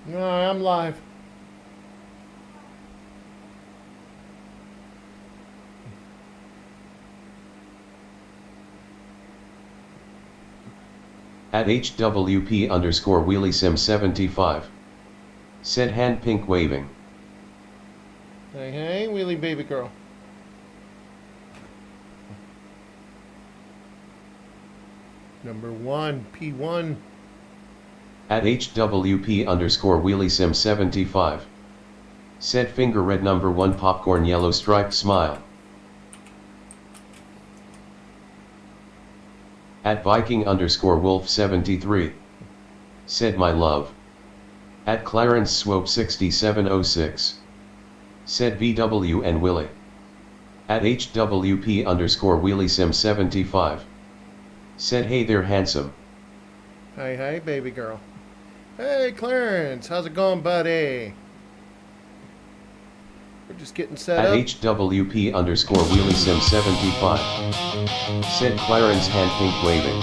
No, I'm live. At HWP underscore WheelieSim75. Said hand pink waving. Hey, hey, wheelie baby girl. Number one, P1. At HWP underscore WheelieSim75. Said finger red number 1 popcorn yellow striped smile. At Viking underscore Wolf73. Said my love. At Clarence Swope 6706. Said VW and Willie. At HWP underscore WheelieSim75. Said hey there handsome. Hey, hey, baby girl. Hey, Clarence, how's it going, buddy? We're just getting set At up. HWP underscore WheelieSim75. Said Clarence hand pink waving.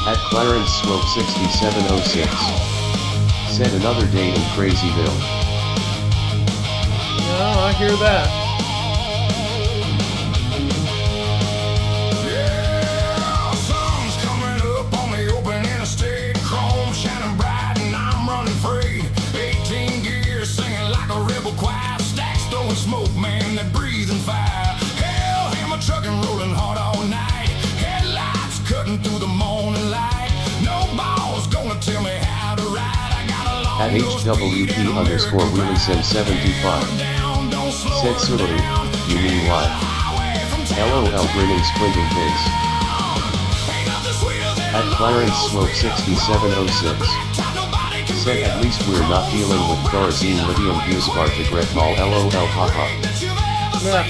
At Clarence Swope 6706. Said another day in Crazyville. No, I hear that. Smoke, man, that breathing fire. Hell, hammer trucking, rolling hard all night. Headlights cutting through the morning light. No ball's gonna tell me how to ride. I got a long At HWP underscore WheelieSim75. Said Suduru, you mean what? LOL grinning squinting face. At Clarence Swope 6706. Said at least we're not dealing with kerosene lithium butane ball LOL haha. Yeah.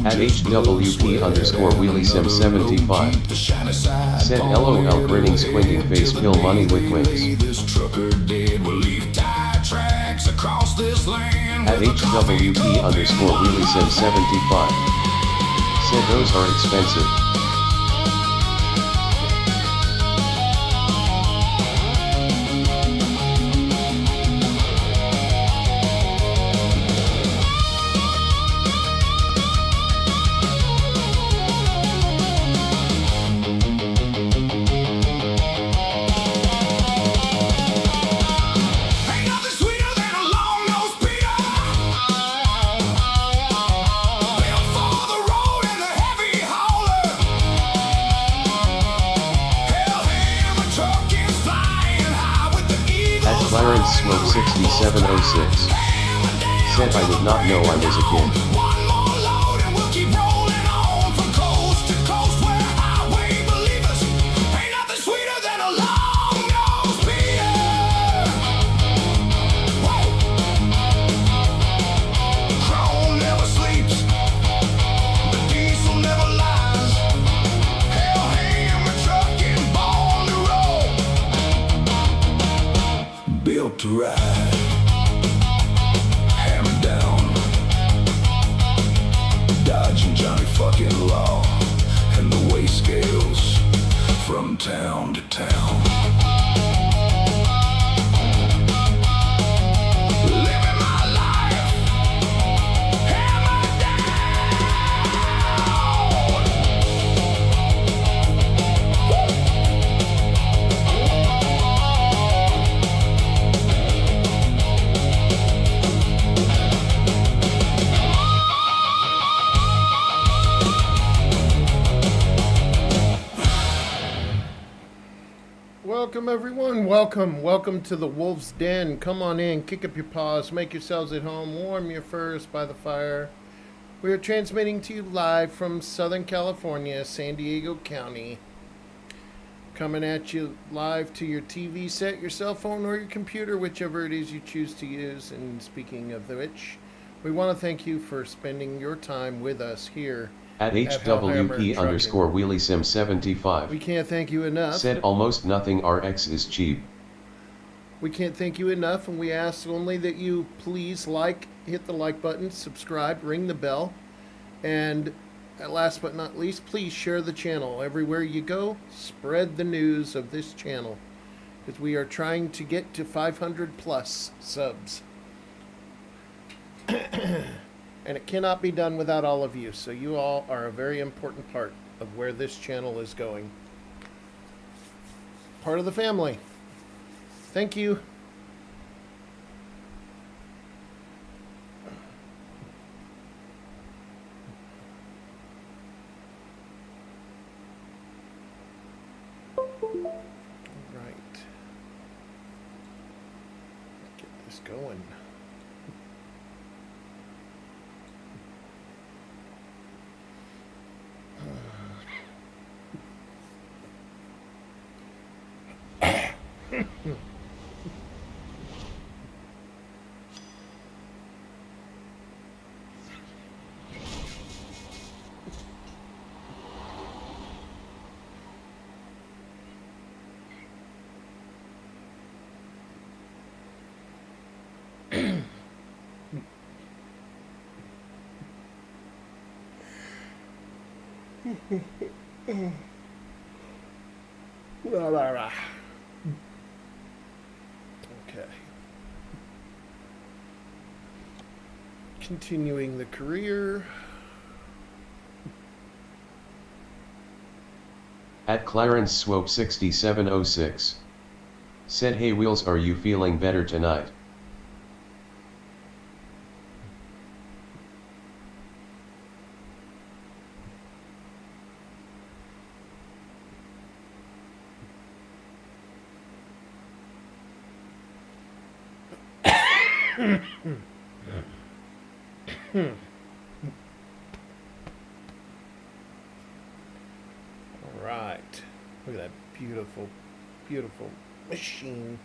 At HWP underscore WheelieSim75. Said LOL grinning squinting face pill money with wings. At HWP underscore WheelieSim75. Said those are expensive. Clarence Smoke 6706. Said I would not know I was a kid. Built to ride, hammer down, dodging Johnny fucking Law, and the weigh scales from town to town. Living my life, hammer Welcome, everyone. Welcome. Welcome to the Wolf's Den. Come on in, kick up your paws, make yourselves at home, warm your furs by the fire. We are transmitting to you live from Southern California, San Diego County. Coming at you live to your TV set, your cell phone, or your computer, whichever it is you choose to use. And speaking of which, we want to thank you for spending your time with us here At Hellhammer HWP Trucking. underscore WheelySim75. We can't thank you enough. Said almost nothing RX is cheap. We can't thank you enough, and we ask only that you please hit the like button, subscribe, ring the bell, and last but not least, please share the channel. Everywhere you go, spread the news of this channel, because we are trying to get to 500 plus subs. And it cannot be done without all of you, so you all are a very important part of where this channel is going. Part of the family. Thank you. All right. Get this going. Okay. Continuing the career. At Clarence Swope 6706. Said, hey Wheels, are you feeling better tonight? All right. Look at that beautiful, beautiful machine.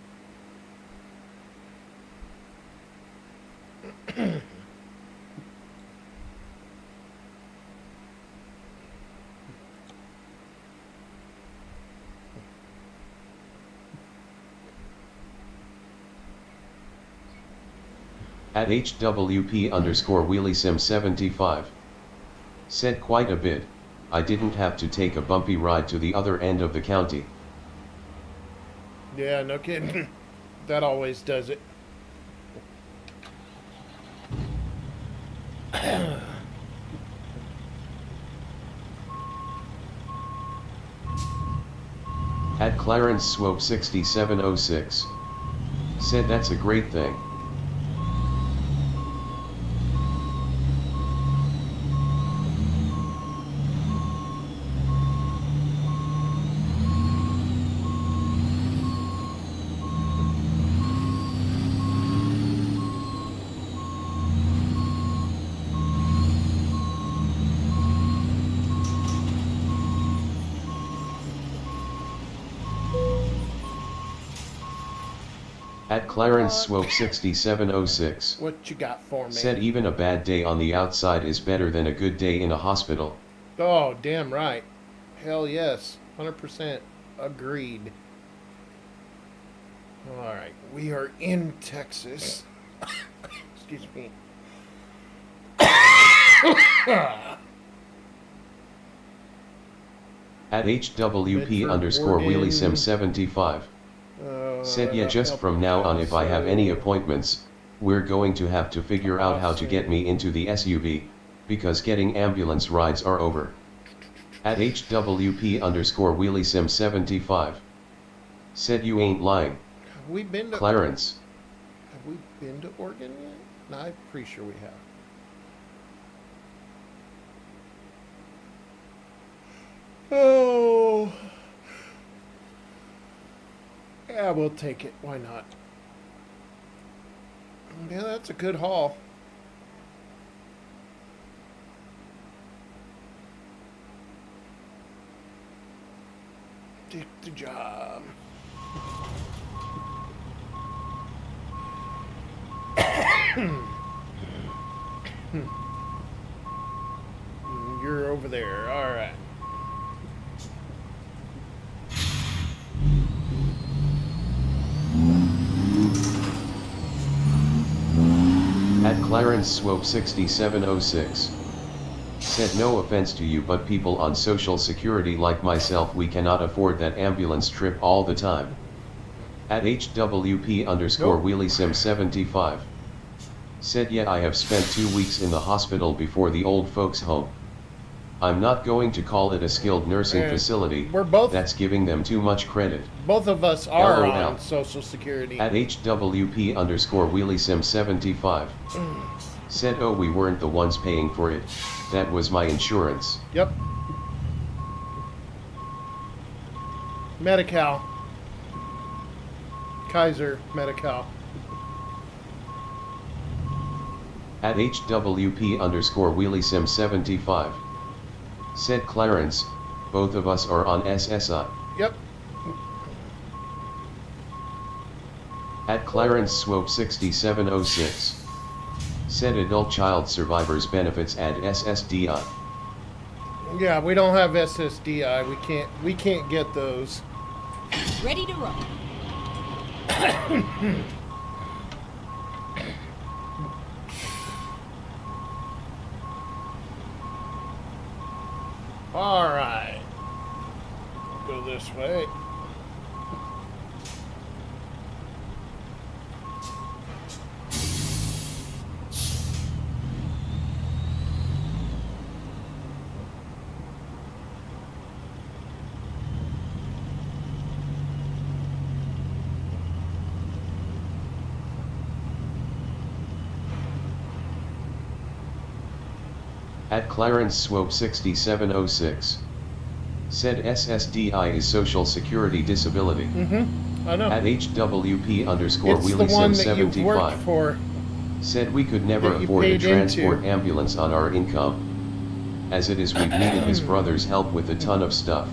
At HWP underscore WheelySim75. Said quite a bit, I didn't have to take a bumpy ride to the other end of the county. Yeah, no kidding. That always does it. At Clarence Swope 6706. Said that's a great thing. At Clarence Swope 6706. What you got for me? Said even a bad day on the outside is better than a good day in a hospital. Oh, damn right. Hell yes. 100% agreed. All right. We are in Texas. Excuse me. At HWP Medford, underscore Oregon. WheelySim75. Said yeah, just from now on if I have any appointments, we're going to have to figure out how to get me into the SUV, because getting ambulance rides are over. At HWP underscore WheelySim75. Said you ain't lying. Have we been to Clarence. Have we been to Oregon yet? No, I'm pretty sure we have. Oh. Yeah, we'll take it. Why not? Yeah, that's a good haul. Take the job. You're over there. All right. At Clarence Swope 6706. Said no offense to you, but people on social security like myself, we cannot afford that ambulance trip all the time. At HWP underscore WheelieSim 75. Said yeah, I have spent 2 weeks in the hospital before the old folks home. I'm not going to call it a skilled nursing facility, that's giving them too much credit. Both of us are LOL. on Social Security. At HWP underscore WheelieSim 75. Said oh, we weren't the ones paying for it, that was my insurance. Yep. Medi-Cal. Kaiser Medi-Cal. At HWP underscore WheelieSim 75. Said Clarence, both of us are on SSI. Yep. At Clarence Swope 6706. Said adult child survivors benefits add SSDI. Yeah, we don't have SSDI. We can't get those. Ready to roll. All right. Go this way. At Clarence Swope 6706. Said SSDI is Social Security Disability. I know. At HWP underscore It's the one WheelieSim that you've worked 75. for. Said we could never that you afford a paid transport into. ambulance on our income. As it is, we've needed his brother's help with a ton of stuff.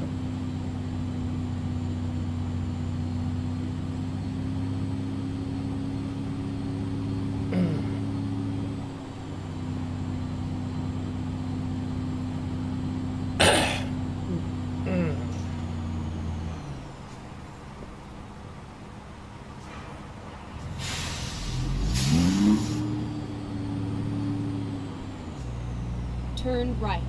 Turn right.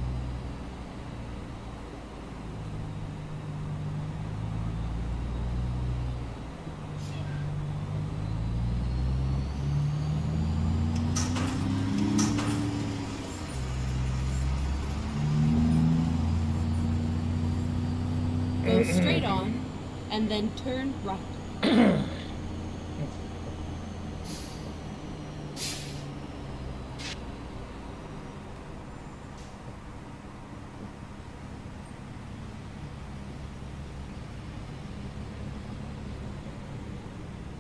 Go straight on, and then turn right.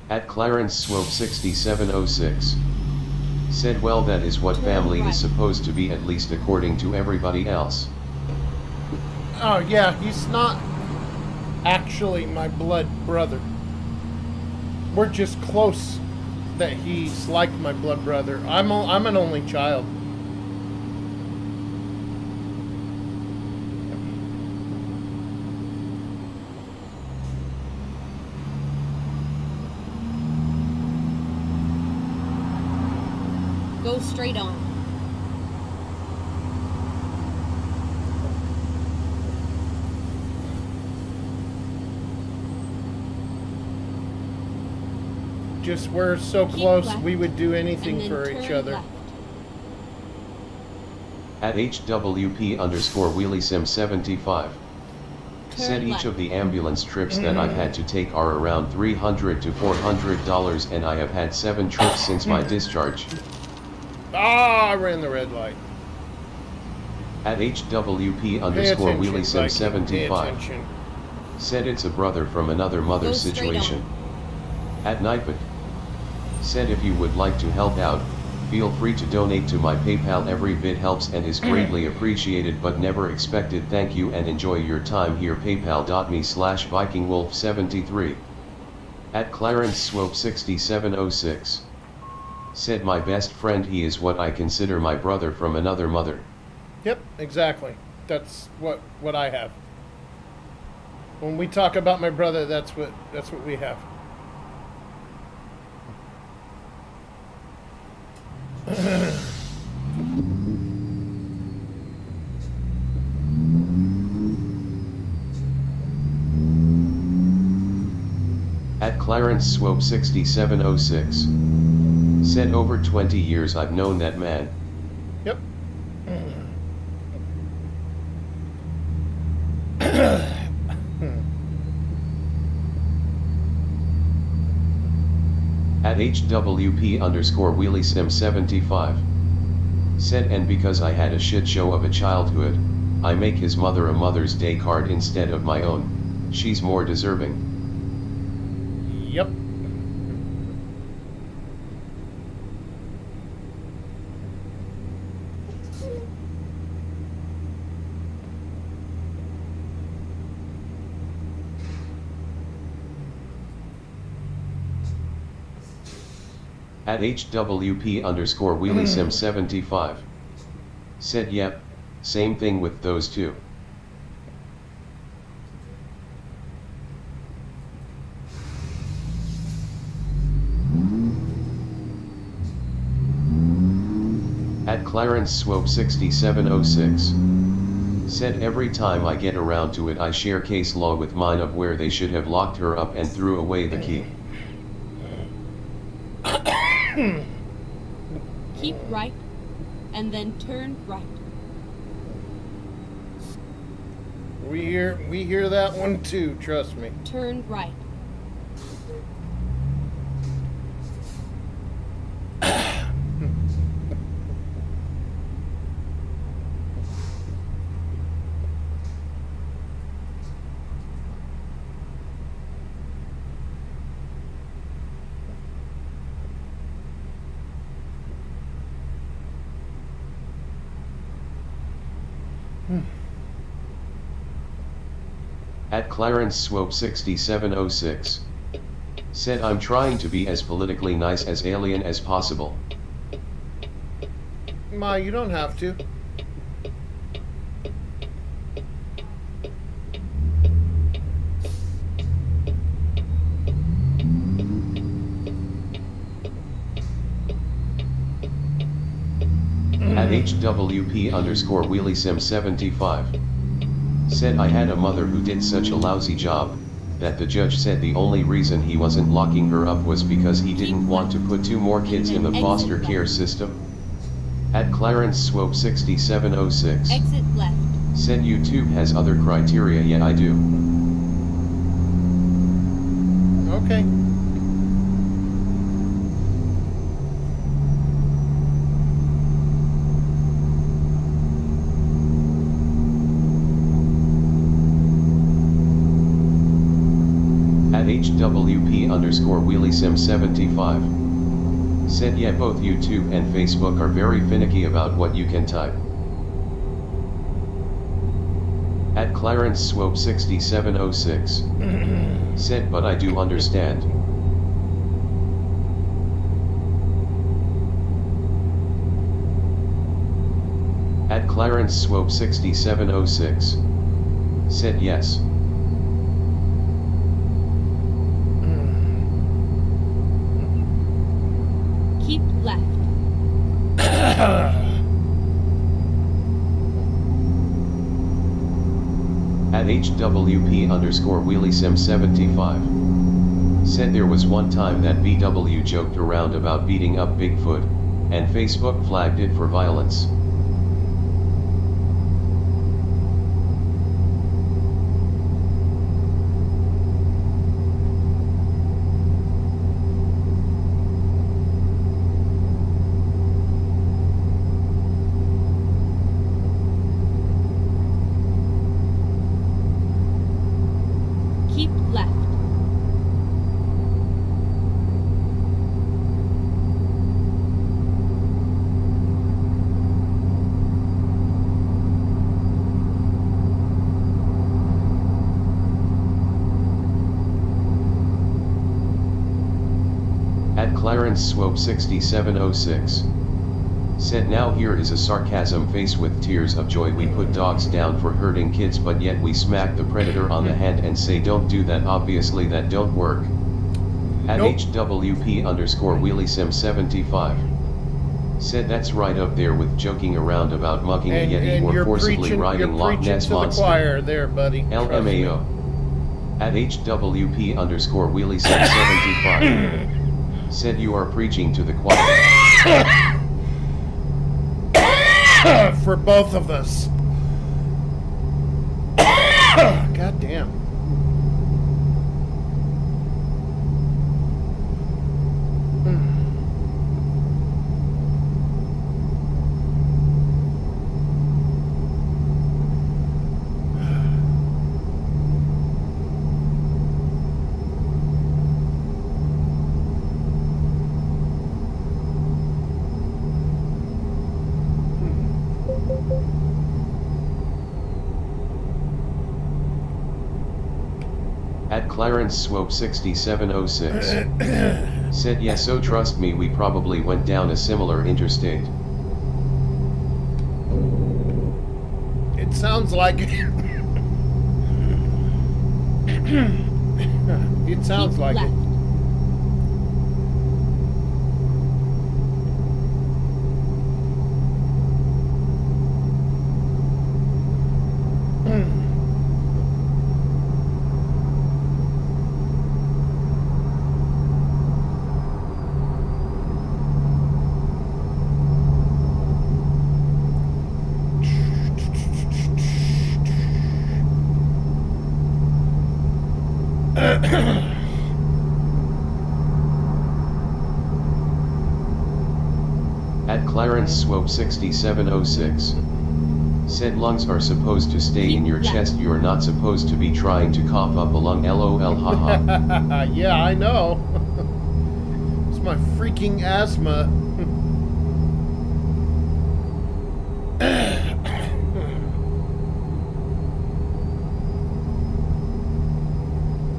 At Clarence Swope 6706. Said well, that is what family is supposed to be, at least according to everybody else. Oh yeah, he's not actually my blood brother. We're just close that he's like my blood brother. I'm an only child. Go straight on. Just we're so Keep close, left, we would do and anything then for each turn other. left. At HWP underscore WheelieSim 75. Said each left. of the ambulance trips that I've had to take are around $300 to $400, and I have had 7 trips since my discharge. Ah, I ran the red light. At HWP Pay underscore attention, WheelieSim Viking, pay 75. attention. Said it's a brother from another mother Go straight situation. on. At Nightbot. Said if you would like to help out, feel free to donate to my PayPal. Every bit helps and is greatly appreciated but never expected. Thank you and enjoy your time here. PayPal.me/VikingWolf73. At Clarence Swope 6706. Said my best friend, he is what I consider my brother from another mother. Yep, exactly. That's what I have. When we talk about my brother, that's what we have. At Clarence Swope 6706. Said over 20 years I've known that man. Yep. At HWP_WheelieSim75. Said, and because I had a shit show of a childhood, I make his mother a Mother's Day card instead of my own. She's more deserving. Yep. At HWP_WheelieSim75. Said, yep, same thing with those two. At Clarence Swope 6706. Said every time I get around to it I share case law with mine of where they should have locked her up and threw away the key. Keep right, and then turn right. We hear that one too, trust me. Turn right. At Clarence Swope 6706. Said I'm trying to be as politically nice as alien as possible. Ma, you don't have to. At HWP_WheelieSim75. Said I had a mother who did such a lousy job, that the judge said the only reason he wasn't locking her up was because he didn't want to put 2 more kids in the foster care system. At Clarence Swope 6706. Exit left. Said YouTube has other criteria, yet I do. Okay. At HWP_WheelieSim75. Said yeah, both YouTube and Facebook are very finicky about what you can type. At Clarence Swope 6706. Said but I do understand. At Clarence Swope 6706. Said yes. Keep left. At HWP_WheelieSim75. Said there was one time that BW joked around about beating up Bigfoot, and Facebook flagged it for violence. Keep left. At Clarence Swope 6706. Said now here is a sarcasm face with tears of joy. We put dogs down for hurting kids, but yet we smack the predator on the hand and say don't do that. Obviously that don't work. At Nope. HWP_WheelieSim75. Said that's right up there with joking around about mugging a Yeti And or you're forcibly preaching, riding you're Loch preaching Ness to the Monster. choir there, buddy. Trust me. LMAO. At HWP_WheelieSim75. Said you are preaching to the choir. For both of us. God damn. At Clarence Swope 6706. Said yes, so trust me, we probably went down a similar interstate. It sounds like it. It sounds Keep like left. it. At Clarence Swope 6706. Said lungs are supposed to stay in your chest, you're not supposed to be trying to cough up a lung. LOL haha. Yeah, I know. It's my freaking asthma.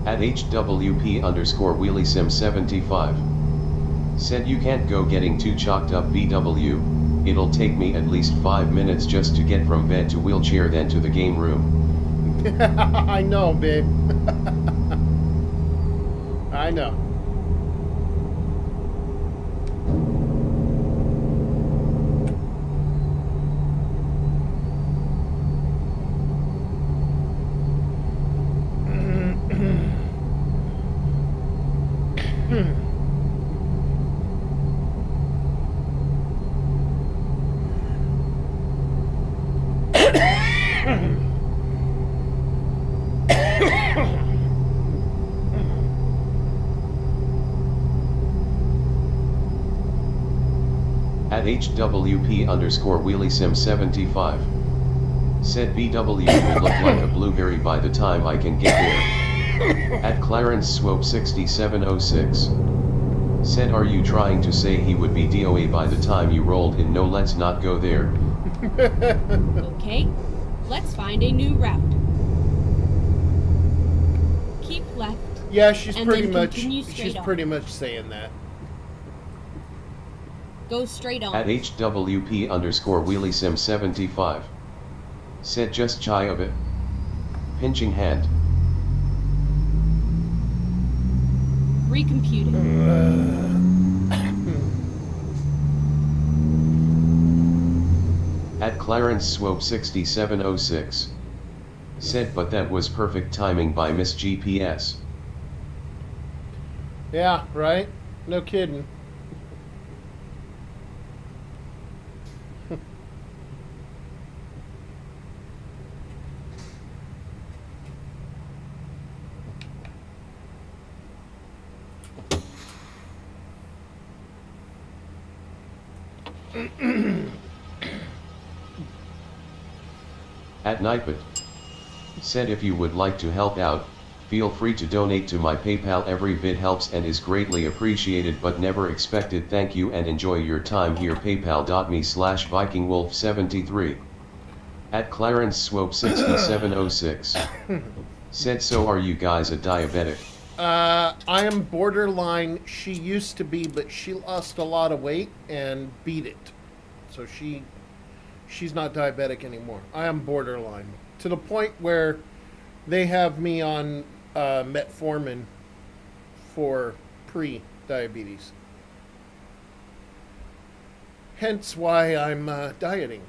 At HWP_WheelieSim75. Said you can't go getting too chalked up BW, it'll take me at least 5 minutes just to get from bed to wheelchair then to the game room. I know, babe. I know. At HWP_WheelieSim75. Said BW will look like a blueberry by the time I can get there. At Clarence Swope 6706. Said are you trying to say he would be DOA by the time you rolled in? No, let's not go there. Okay, let's find a new route. Keep left. Yeah, she's And pretty then much continue straight she's on. pretty much saying that. Go straight on. At HWP_WheelieSim75. Said just shy of it. Pinching hand. Recomputing. At Clarence Swope 6706. Said but that was perfect timing by Miss GPS. Yeah, right? No kidding. At Nightbot. Said if you would like to help out, feel free to donate to my PayPal. Every bit helps and is greatly appreciated but never expected. Thank you and enjoy your time here. PayPal.me/VikingWolf73. At Clarence Swope 6706. Said so are you guys a diabetic? I am borderline. She used to be, but she lost a lot of weight and beat it. So she's not diabetic anymore. I am borderline to the point where they have me on metformin for pre-diabetes. Hence why I'm dieting.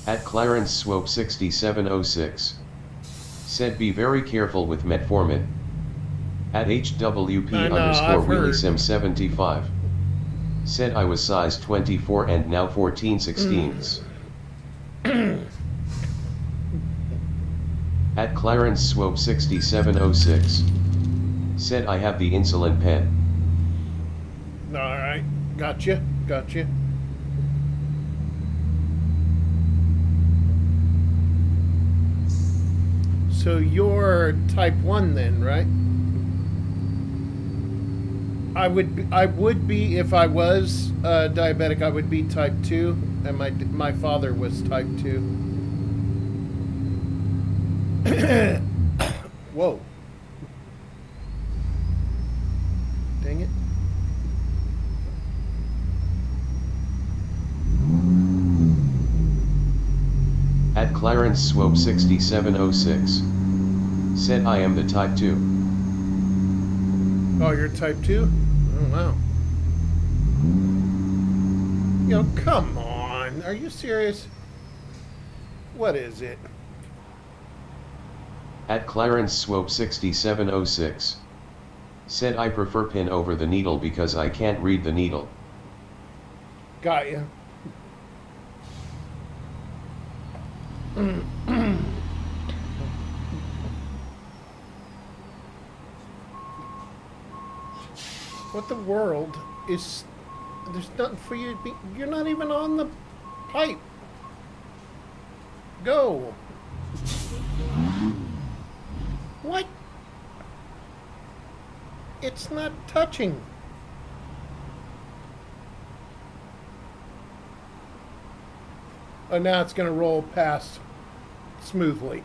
At Clarence Swope 6706. Said be very careful with metformin. At HWP underscore WheelySim 75. Said I was size 24 and now 14/16. At Clarence Swope 6706. Said I have the insulin pen. Alright, gotcha. So you're type 1 then, right? I would be if I was diabetic. I would be type 2, and my father was type 2. Whoa. Dang it. At Clarence Swope 6706. Said I am the type 2. Oh, you're type 2? Oh, wow. Yo, come on. Are you serious? What is it? At Clarence Swope 6706. Said I prefer pen over the needle because I can't read the needle. Got ya. What the world is... There's nothing for you to be... You're not even on the pipe. Go. What? It's not touching. Oh, now it's going to roll past smoothly.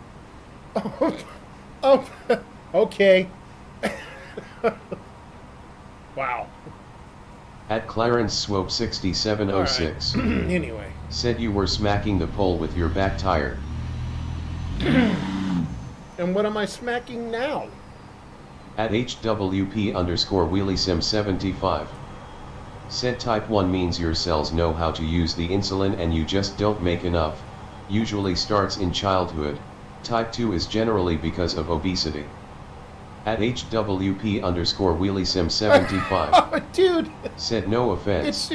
Oh, okay. Wow. At Clarence Swope 6706. Right. Anyway. Said you were smacking the pole with your back tire. And what am I smacking now? At HWP underscore WheelySim 75. Said type 1 means your cells know how to use the insulin and you just don't make enough. Usually starts in childhood. Type 2 is generally because of obesity. At HWP underscore WheelySim 75. Oh, dude. Said no offense.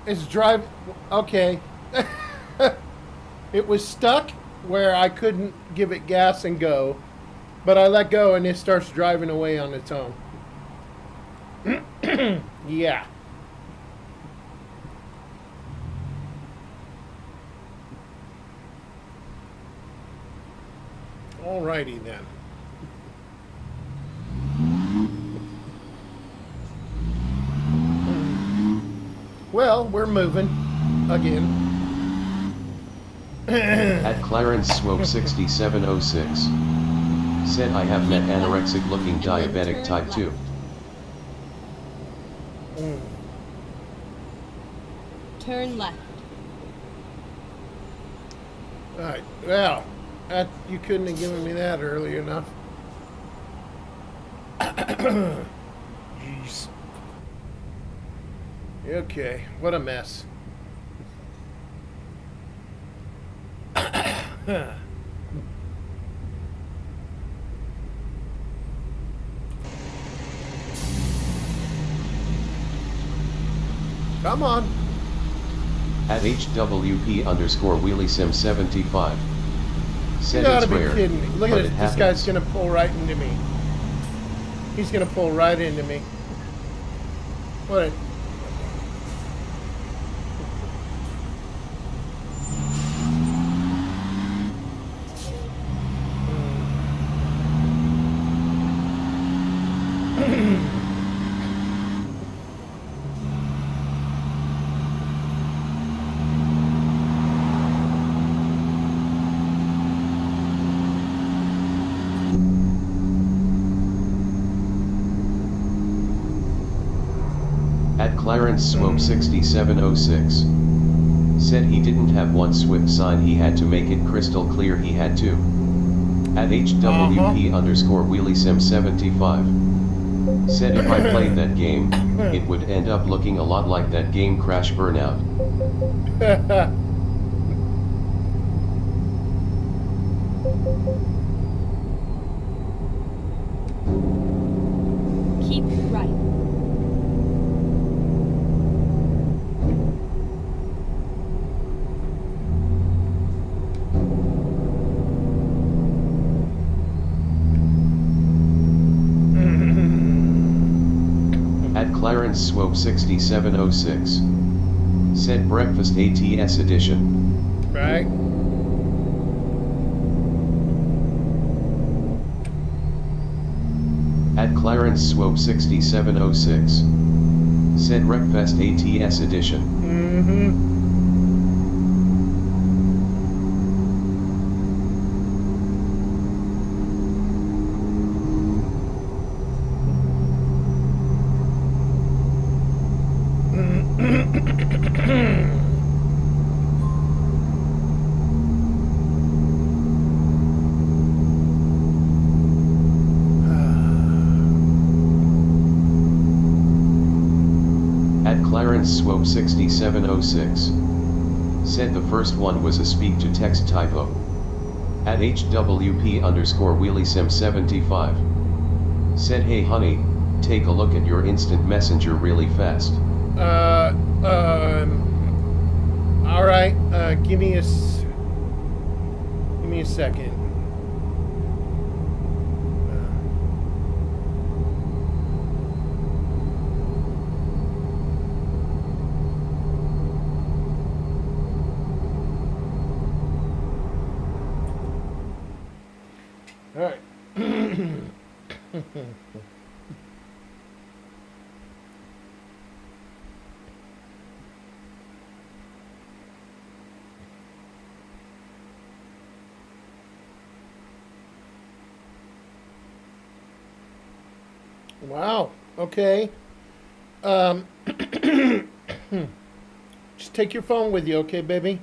It's drive. Okay. It was stuck where I couldn't give it gas and go, but I let go and it starts driving away on its own. Yeah. Alrighty then. Well, we're moving again. At Clarence Swope 6706. Said I have met anorexic looking diabetic type 2. Turn left. Alright, well, you couldn't have given me that early enough. Jeez. Okay, what a mess. Come on. At HWP underscore WheelySim 75. Said You gotta it's be rare, kidding me. Look but at it this. This happens. guy's gonna pull right into me. He's gonna pull right into me. What? Clarence Swope 6706. Said he didn't have one SWIP sign, he had to make it crystal clear, he had to. At HWP underscore WheelieSim75. Said if I played that game, it would end up looking a lot like that game Crash Burnout. Keep right. Clarence Swope 6706. Said breakfast ATS edition. Right. At Clarence Swope 6706. Said Wreckfest ATS edition. Mm-hmm. Clarence Swope 6706. Said the first one was a speak to text typo. At HWP underscore WheelieSim75. Said hey honey, take a look at your instant messenger really fast. Alright, give me a second. Alright. Wow. Okay. Just take your phone with you, okay, baby?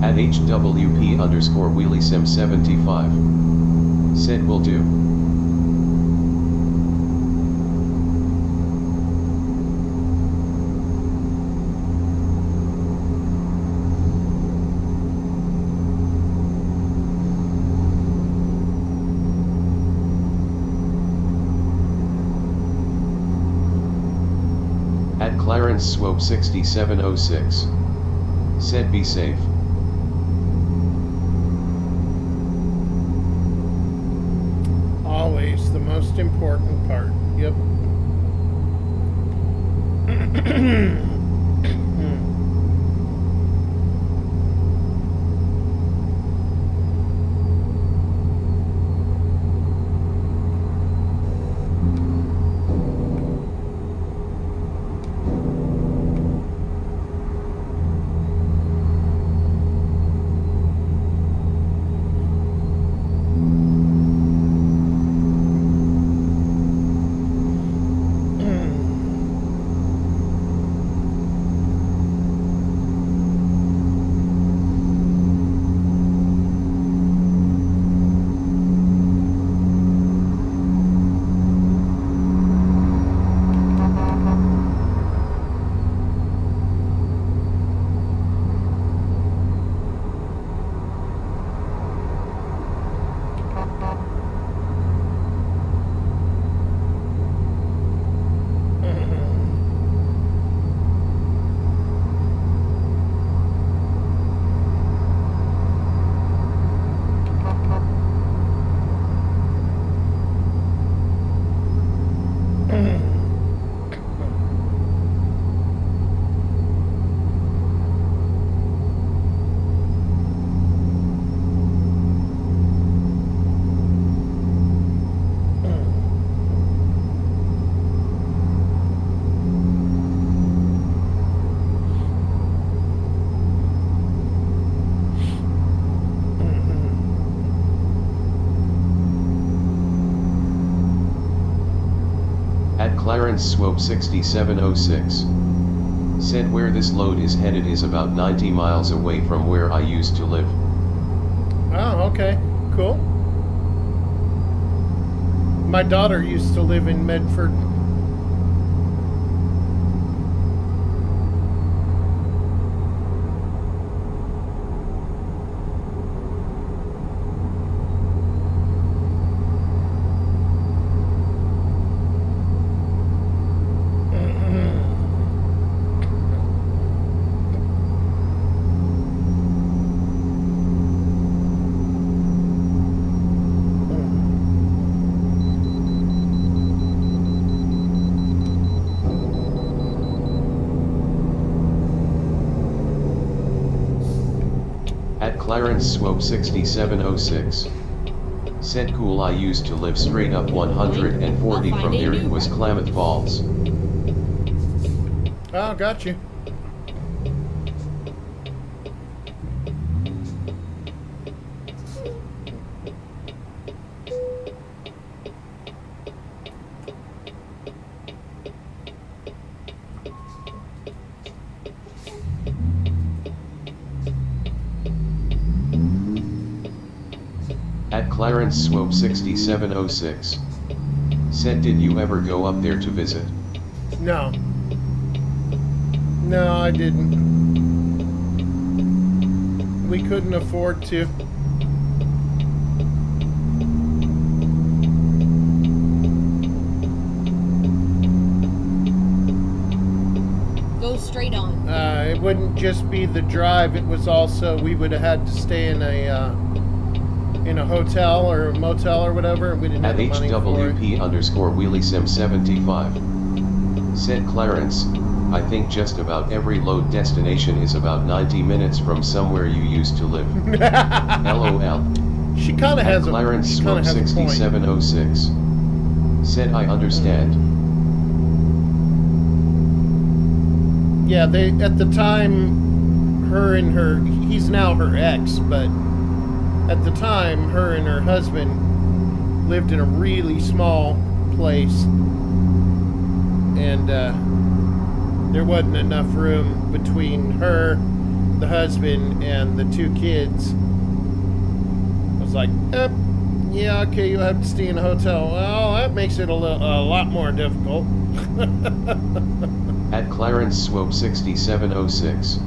At HWP underscore WheelieSim75. Said will do. At Clarence Swope 6706. Said be safe. Always the most important part. Yep. Clarence Swope 6706. Said where this load is headed is about 90 miles away from where I used to live. Oh, okay. Cool. My daughter used to live in Medford. Clarence Swope 6706. Said cool, I used to live straight up 140 from here, it was Klamath Falls. Oh, got you. Clarence Swope 6706. Said did you ever go up there to visit? No. No, I didn't. We couldn't afford to. Go straight on. It wouldn't just be the drive, it was also, we would have had to stay in a hotel or a motel or whatever, and we didn't have the money for it. HWP_Wheelie-Sim75. Said Clarence, I think just about every load destination is about 90 minutes from somewhere you used to live. LOL. She kind of has Clarence Swope 6706. Said I understand. Yeah, they, at the time, he's now her ex, but at the time, her and her husband lived in a really small place, and there wasn't enough room between her, the husband, and the two kids. I was like, yeah, okay, you'll have to stay in a hotel. Well, that makes it a lot more difficult. At Clarence Swope 6706.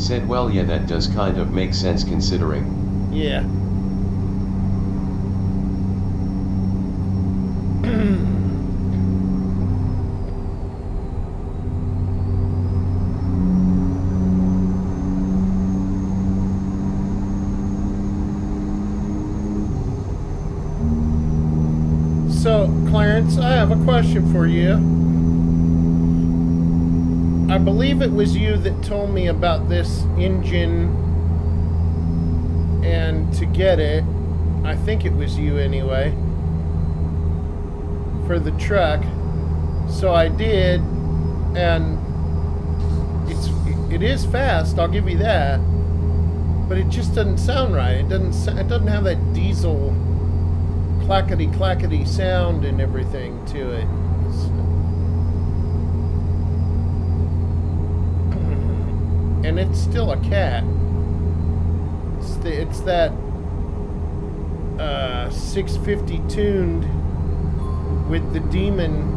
Said well yeah, that does kind of make sense considering. Yeah. So, Clarence, I have a question for you. I believe it was you that told me about this engine, and to get it, I think it was you anyway, for the truck. So I did, and it is fast, I'll give you that, but it just doesn't sound right. It doesn't have that diesel clackety clackety sound and everything to it. And it's still a cat. It's that 650 tuned with the demon.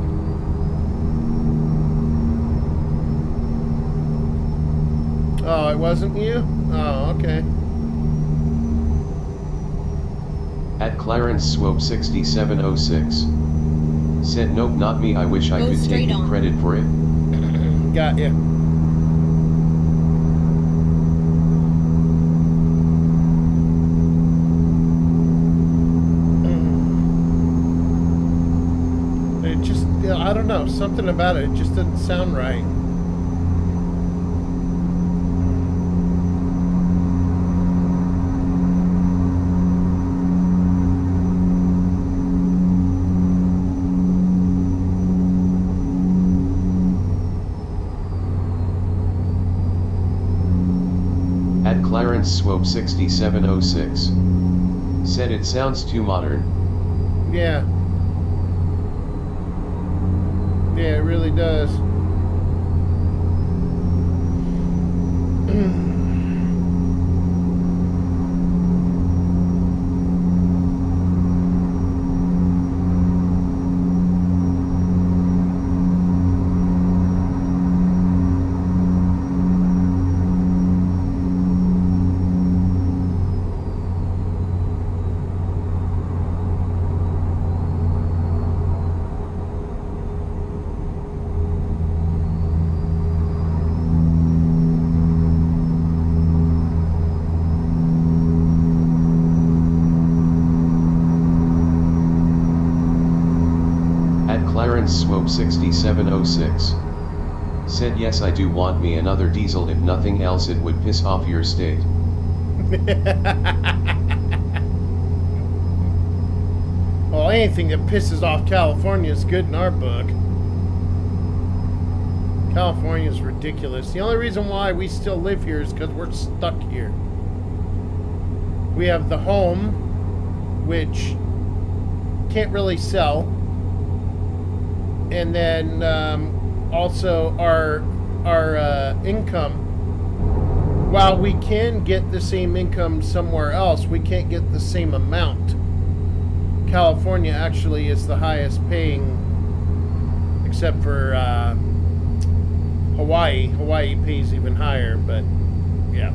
Oh, it wasn't you? Oh, okay. At Clarence Swope 6706. Said nope, not me, I wish I could take credit for it. Got ya. It just, I don't know, something about it just doesn't sound right. Clarence Swope 6706. Said it sounds too modern. Yeah. Yeah, it really does. Clarence Swope 6706 said, yes, I do want me another diesel. If nothing else, it would piss off your state. Well, anything that pisses off California is good in our book. California is ridiculous. The only reason why we still live here is because we're stuck here. We have the home, which can't really sell. And then also our income. While we can get the same income somewhere else, we can't get the same amount. California actually is the highest paying, except for Hawaii. Hawaii pays even higher, but yeah.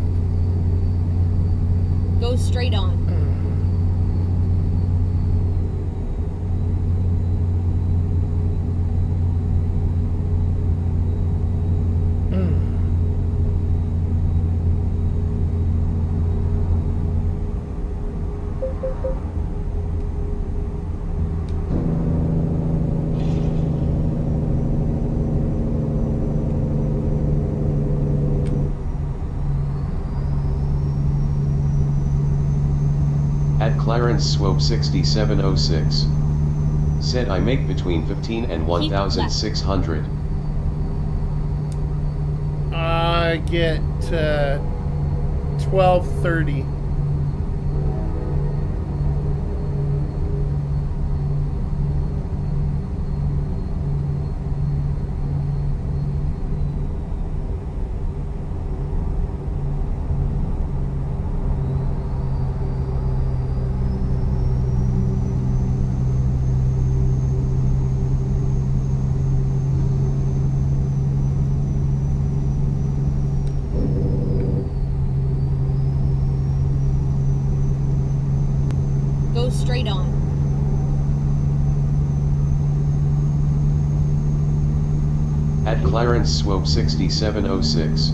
Go straight on. Clarence Swope 6706 said, I make between 15 and 1,600. I get 1230. Straight on. At Clarence Swope 6706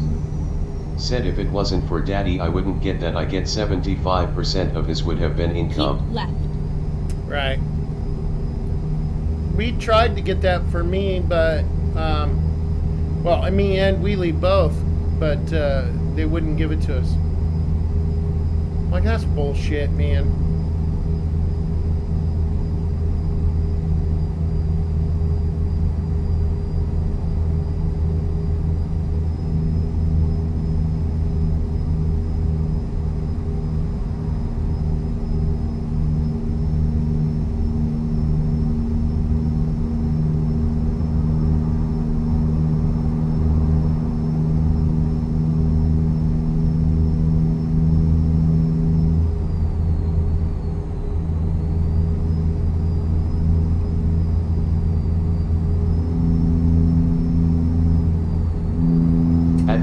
said, if it wasn't for Daddy, I wouldn't get that. I get 75% of his would have been income. Keep left. Right. We tried to get that for me, but well, I mean, and Wheelie both, but they wouldn't give it to us. Like, that's bullshit, man.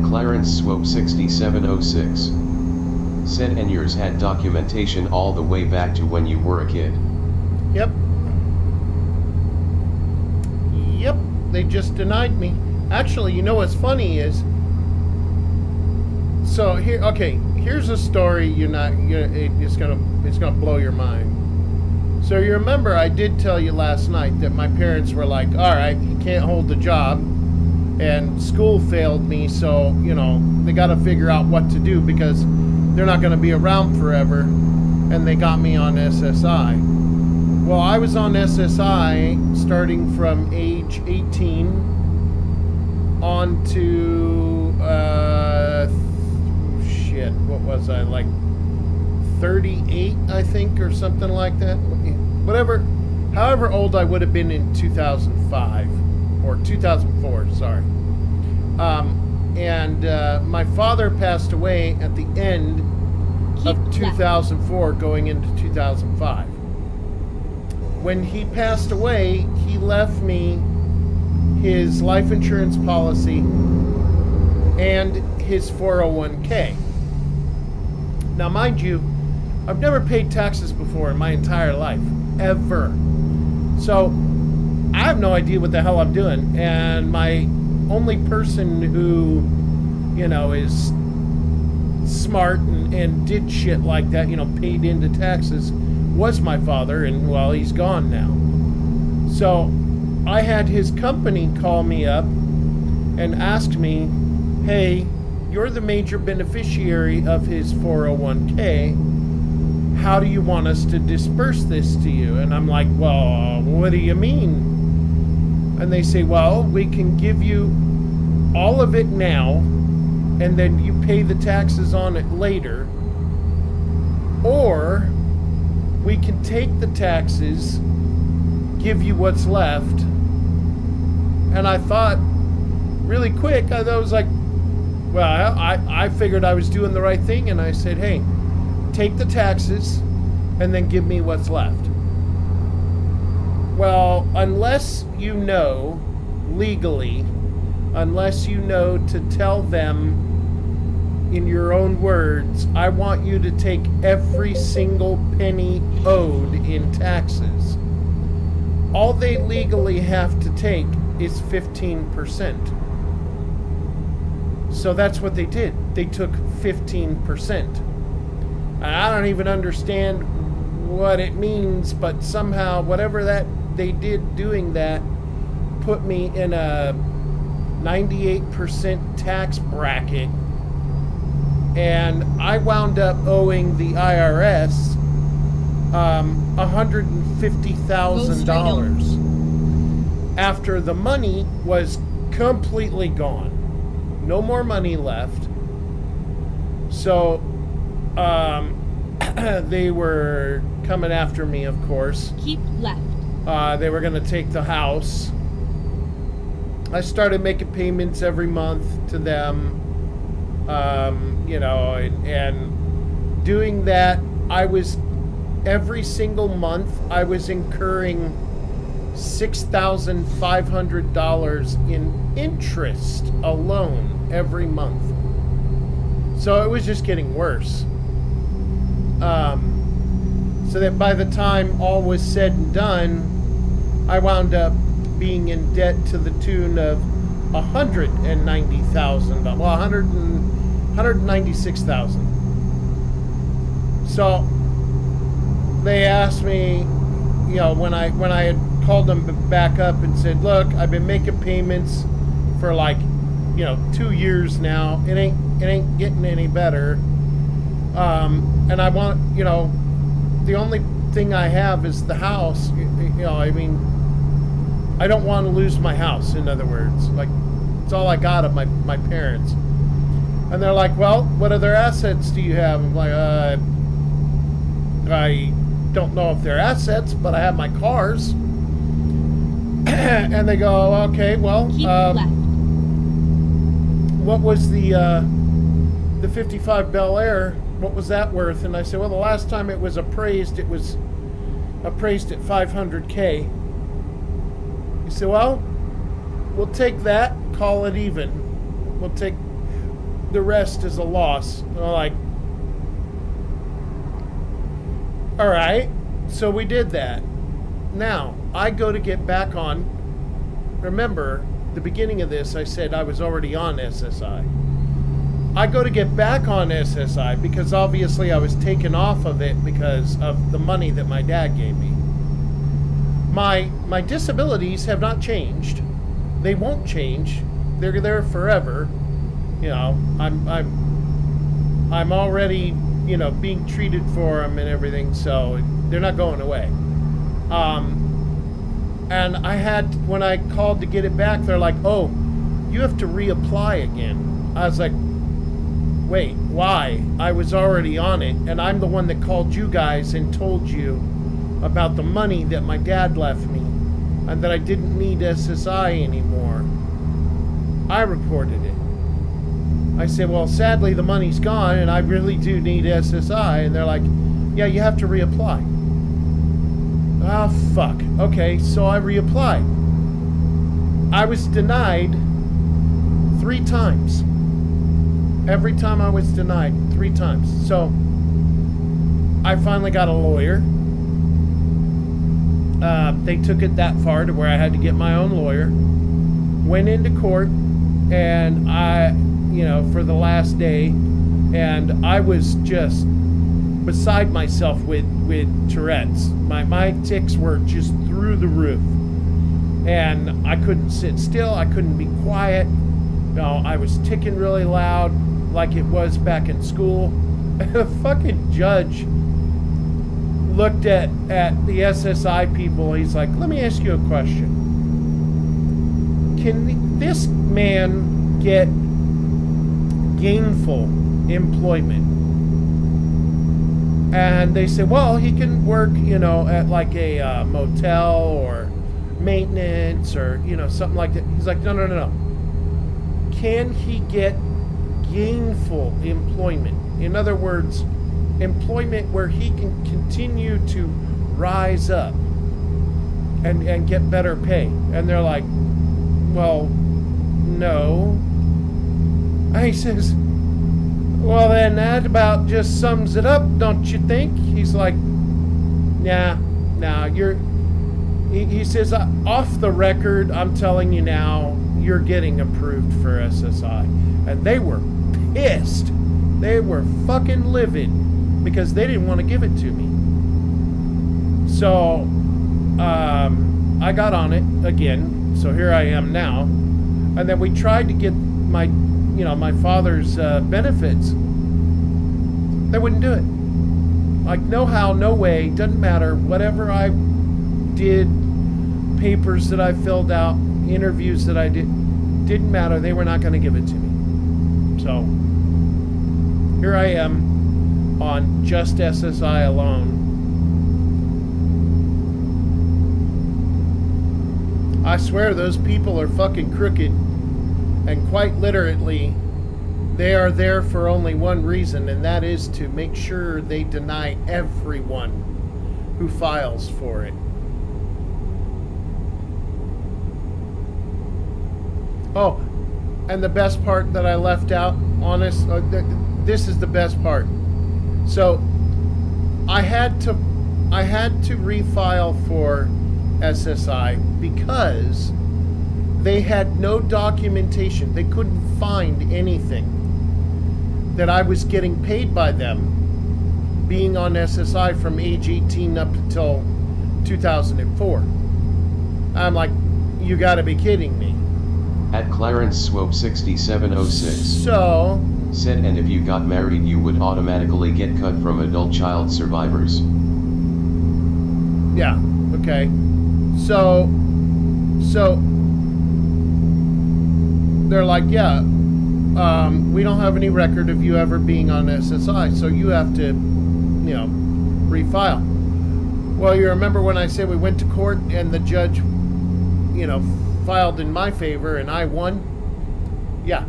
Clarence Swope 6706 said, and yours had documentation all the way back to when you were a kid. Yep. Yep, they just denied me. Actually, you know what's funny is, so here, okay, here's a story it's gonna blow your mind. So you remember I did tell you last night that my parents were like, all right, you can't hold the job, and school failed me, so, you know, they got to figure out what to do because they're not going to be around forever, and they got me on SSI. Well, I was on SSI starting from age 18 on to, what was I, like 38, I think, or something like that. Whatever, however old I would have been in 2005. or 2004, sorry. And my father passed away at the end of 2004 going into 2005. When he passed away, he left me his life insurance policy and his 401k. Now, mind you, I've never paid taxes before in my entire life, ever. So I have no idea what the hell I'm doing. And my only person who, is smart and did shit like that, paid into taxes, was my father, and well, he's gone now. So I had his company call me up and ask me, hey, you're the major beneficiary of his 401k. How do you want us to disperse this to you? And I'm like, well, what do you mean? And they say, well, we can give you all of it now, and then you pay the taxes on it later. Or we can take the taxes, give you what's left. And I thought really quick, I was like, well, I figured I was doing the right thing, and I said, hey, take the taxes and then give me what's left. Well, unless you know legally, unless you know to tell them in your own words, I want you to take every single penny owed in taxes. All they legally have to take is 15%. So that's what they did. They took 15%. And I don't even understand what it means, but somehow whatever that they did doing that put me in a 98% tax bracket, and I wound up owing the IRS $150,000 after the money was completely gone. No more money left. So they were coming after me, of course. Keep left. They were going to take the house. I started making payments every month to them, and doing that, every single month, I was incurring $6,500 in interest alone every month. So it was just getting worse. So that by the time all was said and done, I wound up being in debt to the tune of $190,000. Well, $196,000. So they asked me, when I had called them back up and said, look, I've been making payments for 2 years now. It ain't getting any better. And I want, the only thing I have is the house. I don't want to lose my house, in other words. It's all I got of my parents. And they're like, well, what other assets do you have? I'm like, I don't know if they're assets, but I have my cars. And they go, okay, well, what was the 55 Bel Air? What was that worth? And I said, well, the last time it was appraised at $500K. He said, well, we'll take that, call it even. We'll take the rest as a loss. And I'm like, all right. So we did that. Now, I go to get back on. Remember, the beginning of this, I said I was already on SSI. I go to get back on SSI because obviously I was taken off of it because of the money that my dad gave me. My disabilities have not changed. They won't change. They're there forever. I'm already, being treated for them and everything, so they're not going away. And when I called to get it back, they're like, oh, you have to reapply again. I was like, wait, why? I was already on it, and I'm the one that called you guys and told you about the money that my dad left me. and that I didn't need SSI anymore, I reported it. I said, well, sadly, the money's gone, and I really do need SSI. And they're like, yeah, you have to reapply. Oh, fuck. Okay, so I reapplied. I was denied 3 times. Every time I was denied 3 times. So I finally got a lawyer. They took it that far to where I had to get my own lawyer. Went into court, and for the last day, and I was just beside myself with Tourette's. My tics were just through the roof, and I couldn't sit still. I couldn't be quiet. I was ticking really loud, like it was back in school. And the fucking judge looked at the SSI people. He's like, "Let me ask you a question. Can this man get gainful employment?" And they said, well, he can work, at like a motel or maintenance or, something like that. He's like, no. Can he get gainful employment? In other words, employment where he can continue to rise up and get better pay. And they're like, well, no. And he says, well, then that about just sums it up, don't you think? He's like, nah, he says, off the record, I'm telling you now, you're getting approved for SSI. And they were pissed. They were fucking livid because they didn't want to give it to me. So, I got on it again. So here I am now. And then we tried to get my father's benefits. They wouldn't do it. Like, no how, no way, doesn't matter. Whatever I did, papers that I filled out, interviews that I did, didn't matter. They were not going to give it to me. So, here I am on just SSI alone. I swear those people are fucking crooked. And quite literally, they are there for only one reason, and that is to make sure they deny everyone who files for it. Oh, and the best part that I left out, this is the best part. So, I had to refile for SSI because they had no documentation. They couldn't find anything that I was getting paid by them being on SSI from age 18 up until 2004. I'm like, you gotta be kidding me. At Clarence Swope 6706. So, said, and if you got married you would automatically get cut from adult child survivors. Yeah, okay. So they're like, yeah, we don't have any record of you ever being on SSI, so you have to, refile. Well, you remember when I said we went to court and the judge, filed in my favor and I won? Yeah.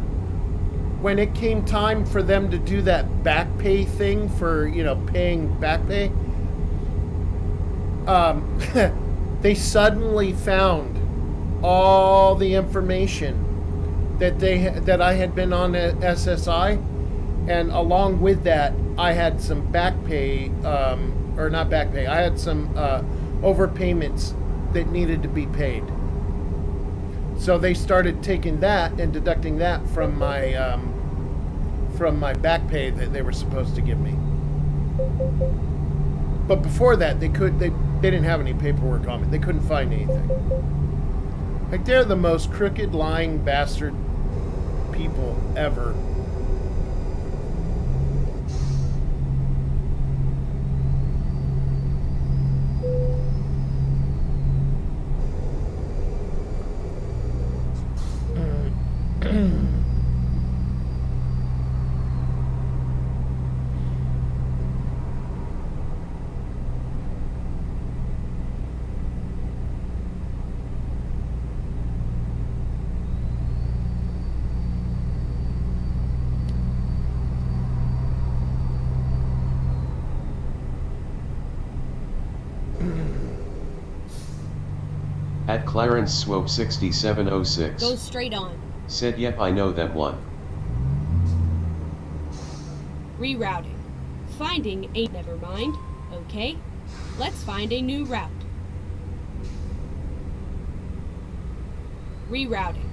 When it came time for them to do that back pay thing for, paying back pay, they suddenly found all the information that I had been on SSI, and along with that, I had some back pay, or not back pay. I had some overpayments that needed to be paid. So they started taking that and deducting that from my back pay that they were supposed to give me. But before that, they didn't have any paperwork on me. They couldn't find anything. Like, they're the most crooked, lying bastard people ever. At Clarence Swope 6706. Go straight on. Said yep, I know that one. Rerouting. Finding a never mind. Okay. Let's find a new route. Rerouting.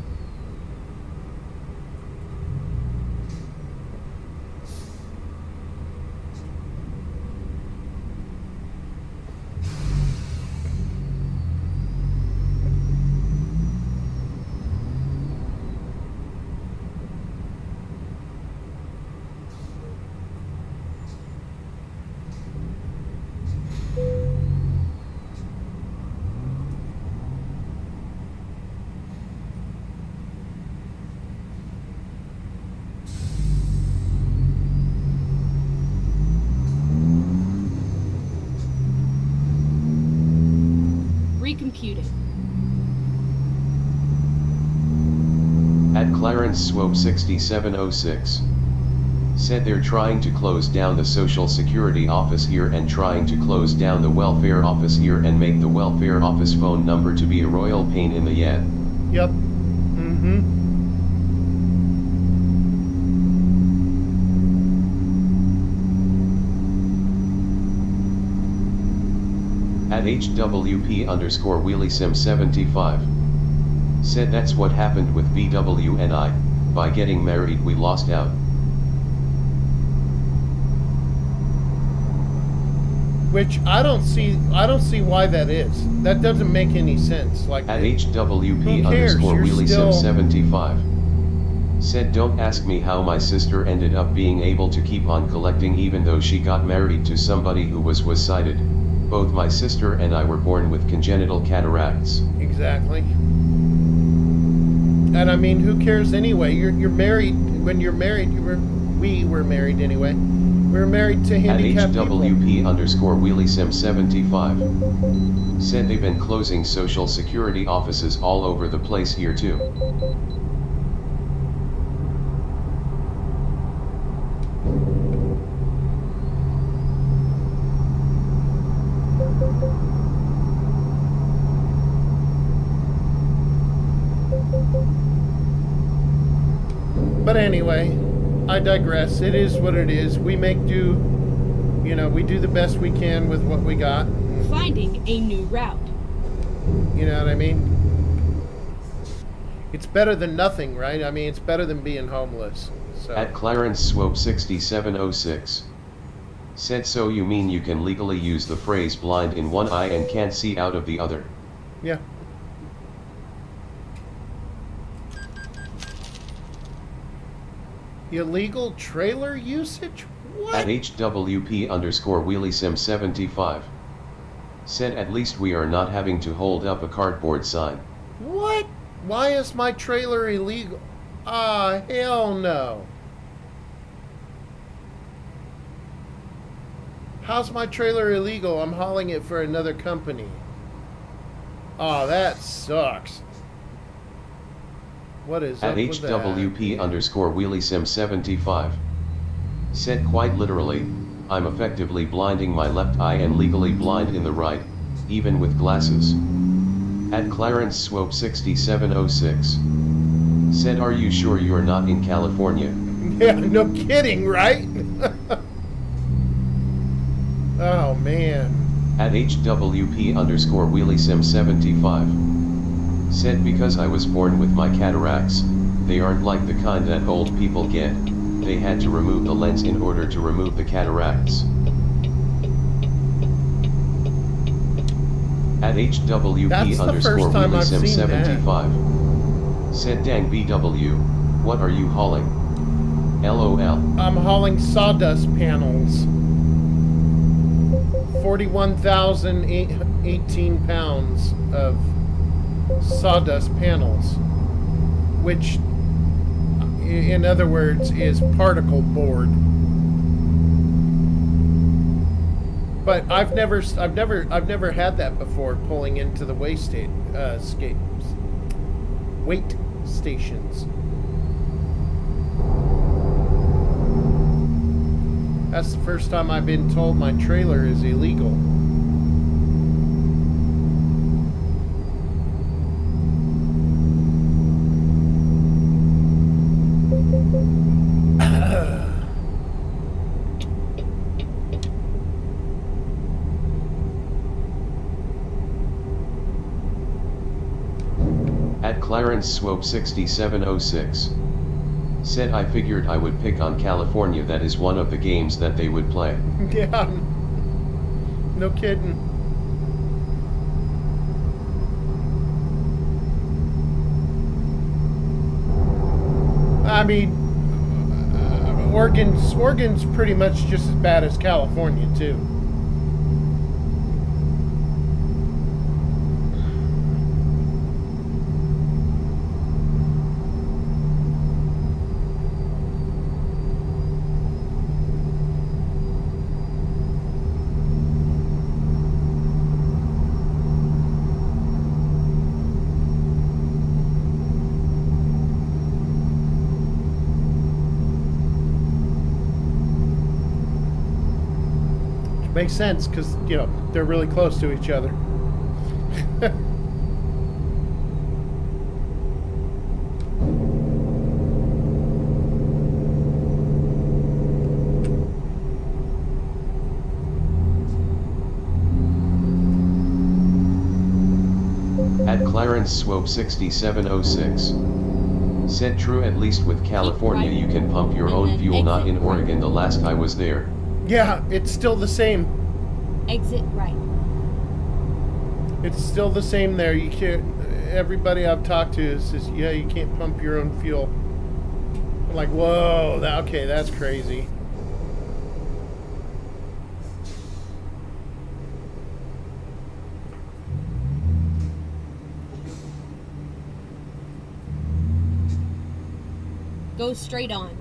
Recomputing. At Clarence Swope 6706. Said they're trying to close down the Social Security office here and trying to close down the welfare office here and make the welfare office phone number to be a royal pain in the yet. Yep. Mm-hmm. At HWP underscore WheelieSim75. Said that's what happened with BW and I, by getting married we lost out. Which I don't see why that is. That doesn't make any sense. Like At HWP who cares? underscore You're still- WheelieSim75. Said don't ask me how my sister ended up being able to keep on collecting even though she got married to somebody who was sighted. Both my sister and I were born with congenital cataracts. Exactly. And I mean, who cares anyway? You're married. When you're married, we were married anyway. We were married to At handicapped HWP people. underscore WheelieSim75. Said they've been closing Social Security offices all over the place here too. But anyway, I digress. It is what it is. We make do, we do the best we can with what we got. Finding a new route. You know what I mean? It's better than nothing, right? I mean, it's better than being homeless. So. At Clarence Swope 6706. Said so you mean you can legally use the phrase blind in one eye and can't see out of the other? Yeah. Illegal trailer usage? What? At HWP underscore WheelieSim75. Said at least we are not having to hold up a cardboard sign. What? Why is my trailer illegal? Ah, hell no. How's my trailer illegal? I'm hauling it for another company. Oh, that sucks. What is At up with that? HWP underscore WheelieSim75. Said quite literally, I'm effectively blinding my left eye and legally blind in the right, even with glasses. At Clarence Swope 6706. Said are you sure you're not in California? Yeah, no kidding, right? Oh, man. At HWP underscore WheelieSim75. Said because I was born with my cataracts, they aren't like the kind that old people get, they had to remove the lens in order to remove the cataracts. At HWP That's the underscore first time I've seen WheelieSim75. Said dang BW, what are you hauling? LOL. I'm hauling sawdust panels. 41,018 pounds of sawdust panels, which in other words is particle board. But I've never had that before, pulling into the weight stations. That's the first time I've been told my trailer is illegal. At Clarence Swope 6706. Said I figured I would pick on California, that is one of the games that they would play. Yeah. No kidding. I mean, Oregon's pretty much just as bad as California too. Makes sense because, you know, they're really close to each other. At Clarence Swope 6706. Said true, at least with California you can pump your own fuel, not in Oregon the last I was there. Yeah, it's still the same. Exit right. It's still the same there. You can't. Everybody I've talked to says, yeah, you can't pump your own fuel. I'm like, whoa, okay, that's crazy. Go straight on.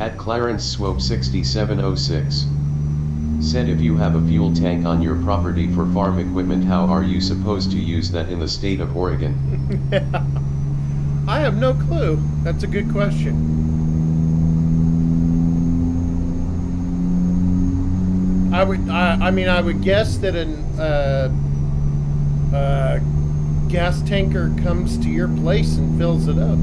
At Clarence Swope 6706. Said if you have a fuel tank on your property for farm equipment, how are you supposed to use that in the state of Oregon? I have no clue. That's a good question. I mean, I would guess that a gas tanker comes to your place and fills it up.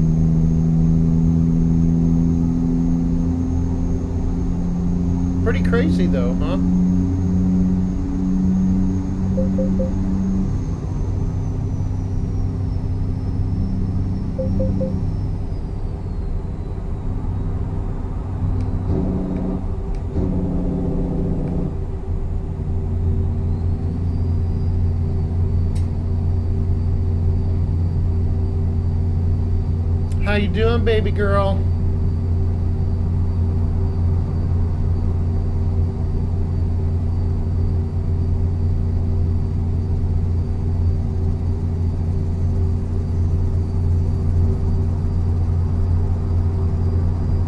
Pretty crazy though, huh? How you doing, baby girl?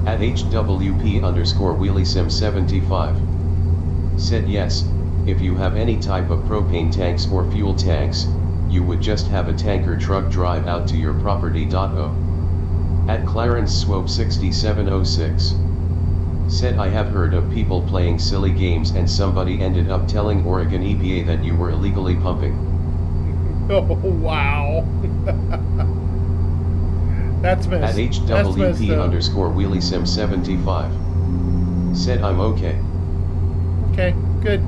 At HWP_WheelieSim75. Said yes, if you have any type of propane tanks or fuel tanks, you would just have a tanker truck drive out to your property. At Clarence Swope 6706. Said I have heard of people playing silly games and somebody ended up telling Oregon EPA that you were illegally pumping. Oh, wow. That's messed. At HWP_WheelieSim75. Said I'm okay. Okay, good.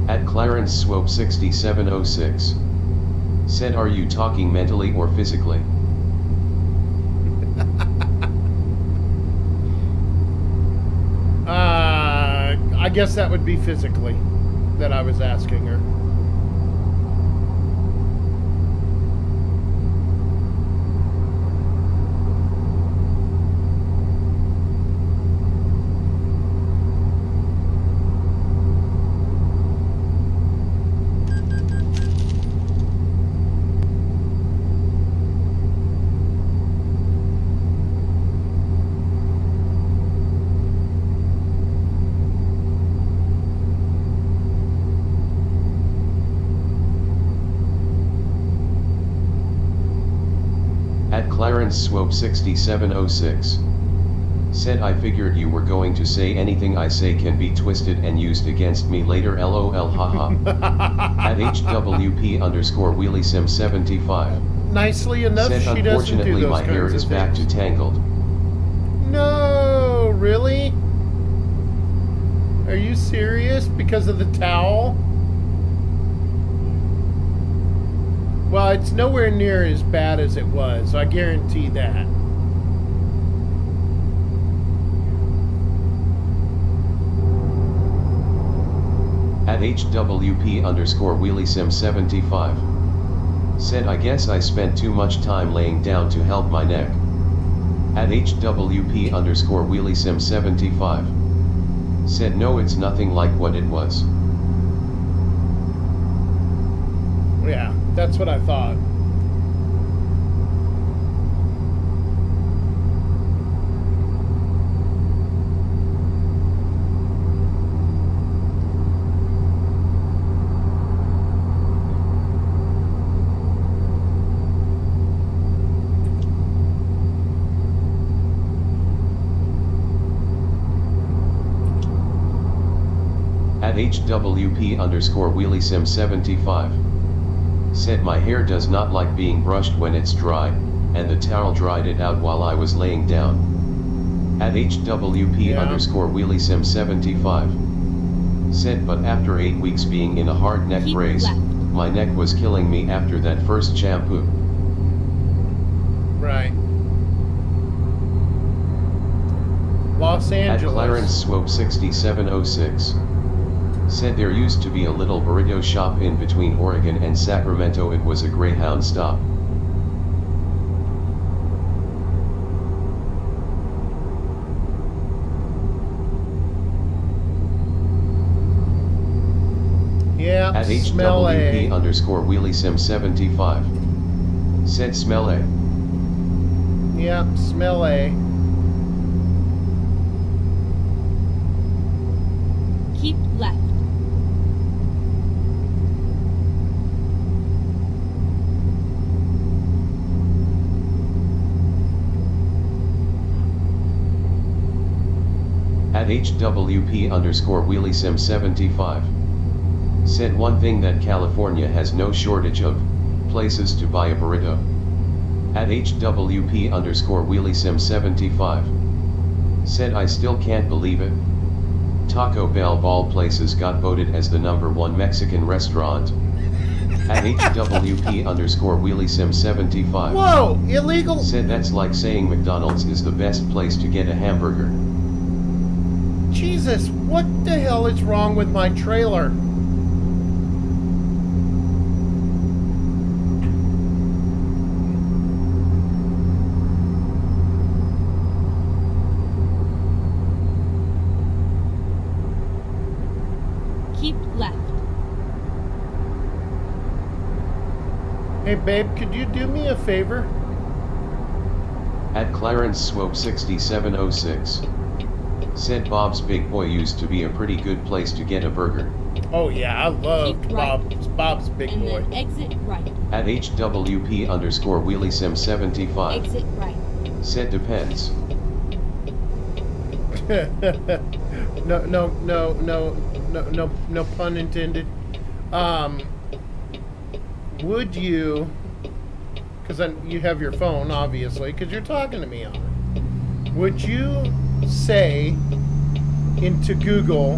At Clarence Swope 6706. Said are you talking mentally or physically? I guess that would be physically that I was asking her. Clarence Swope 6706. Said I figured you were going to say anything I say can be twisted and used against me later, lol haha. At HWP_WheelieSim75. Nicely enough, Said she doesn't do unfortunately those my hair kinds is of back to things. tangled. No, really? Are you serious? Because of the towel? Well, it's nowhere near as bad as it was. I guarantee that. At HWP_WheelieSim75. Said I guess I spent too much time laying down to help my neck. At HWP_WheelieSim75. Said no, it's nothing like what it was. Yeah, that's what I thought. At HWP_WheelieSim75. Said my hair does not like being brushed when it's dry, and the towel dried it out while I was laying down. At HWP_WheelieSim75. Said but after 8 weeks being in a hard neck Keep brace, left. my neck was killing me after that first shampoo. Right. Los At Angeles. Clarence Swope 6706. Said there used to be a little burrito shop in between Oregon and Sacramento. It was a Greyhound stop. Yeah, At smell A. HWP_WheelieSim75. Said smell A. Yeah, smell A. Keep left. At HWP_WheelieSim75. Said one thing that California has no shortage of, places to buy a burrito. At HWP_WheelieSim75. Said I still can't believe it. Taco Bell Ball Places got voted as the #1 Mexican restaurant. At HWP_WheelieSim75. Whoa, illegal. Said that's like saying McDonald's is the best place to get a hamburger. Jesus, what the hell is wrong with my trailer? Keep left. Hey, babe, could you do me a favor? At Clarence Swope 6706. Said Bob's Big Boy used to be a pretty good place to get a burger. Oh, yeah, I loved Keep right. Bob's Big And Boy. then exit right. At HWP_WheelieSim75. Exit right. Said depends. No pun intended. Would you, because you have your phone, obviously, because you're talking to me on it. Would you say into Google,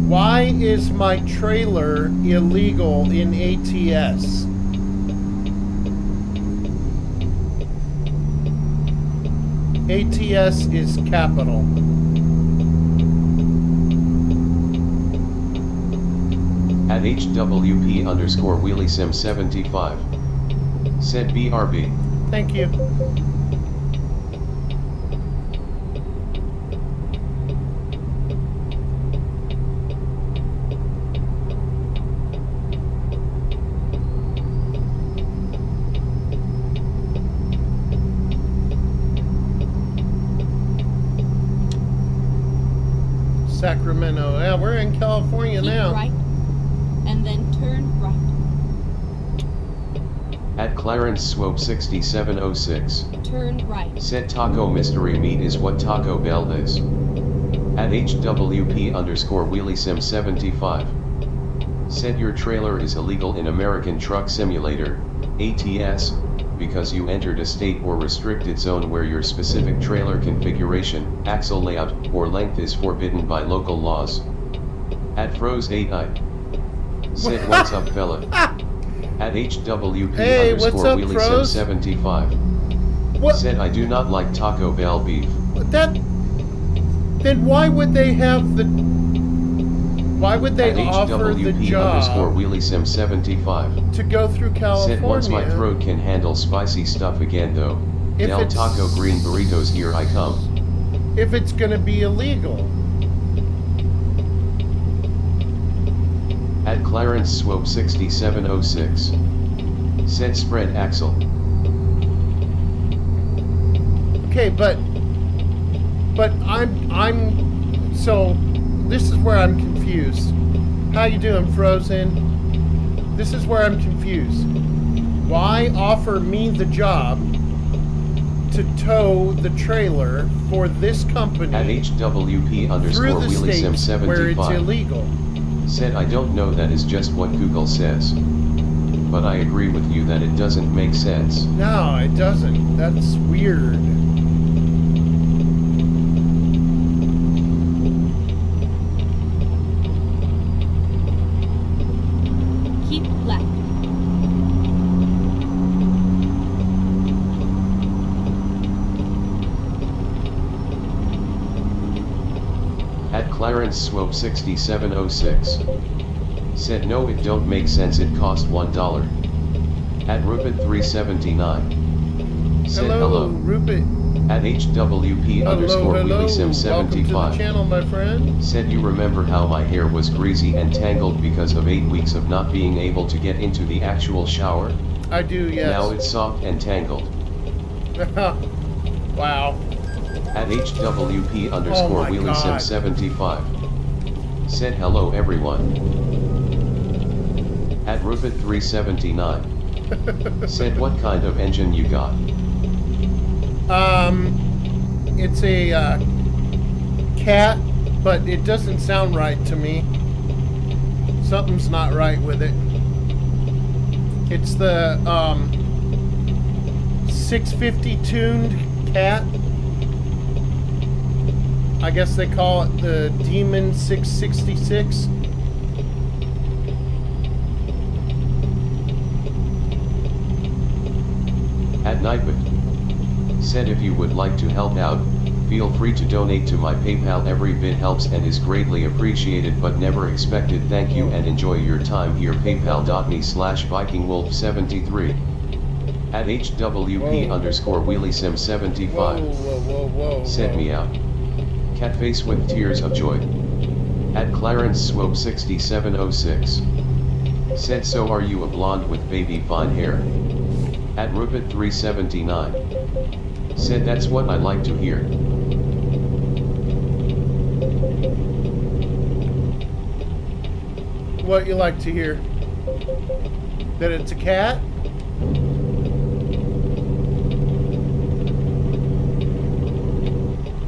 why is my trailer illegal in ATS? ATS is capital. At HWP_WheelieSim75. Said BRB. Thank you. Sacramento. Yeah, we're in California Keep now. right. And then turn right. At Clarence Swope 6706. Turn right. Said taco mystery meat is what Taco Bell is. At HWP_WheelieSim75. Said your trailer is illegal in American Truck Simulator, ATS, because you entered a state or restricted zone where your specific trailer configuration, axle layout, or length is forbidden by local laws. At Froze8I. Said what's up fella. At HWP_WheelieSim75. What? Said I do not like Taco Bell beef. Then why would they have the? Why would they At offer the job HWP_WheelieSim75. to go through California? Said once my throat can handle spicy stuff again though. If Del it's- Taco green burritos here I come. If it's gonna be illegal. At Clarence Swope 6706. Said spread axle. Okay, but so this is where I'm confused. How you doing, Frozen? This is where I'm confused. Why offer me the job to tow the trailer for this company At through the states where it's HWP_WheelieSim75. illegal? Said I don't know, that is just what Google says. But I agree with you that it doesn't make sense. No, it doesn't. That's weird. Keep left. At Clarence Swope 6706. Said no, it don't make sense, it cost $1. At Rupert 379. Said hello. Rupert. At Welcome to the HWP_WheelieSim75. channel, my friend. Said you remember how my hair was greasy and tangled because of 8 weeks of not being able to get into the actual shower? I do, yes. Now it's soft and tangled. Wow. At HWP_WheelieSim75. Said hello everyone. At Rupert 379. Said what kind of engine you got? It's a cat, but it doesn't sound right to me. Something's not right with it. It's the 650 tuned cat. I guess they call it the Demon 666. At Nightwood. Said if you would like to help out, feel free to donate to my PayPal. Every bit helps and is greatly appreciated but never expected. Thank you and enjoy your time here. PayPal.me/VikingWolf73. At HWP_WheelieSim75. Whoa. Said meow. Catface with tears of joy. At Clarence Swope 6706. Said so are you a blonde with baby fine hair? At Rupert 379. Said that's what I like to hear. What you like to hear? That it's a cat?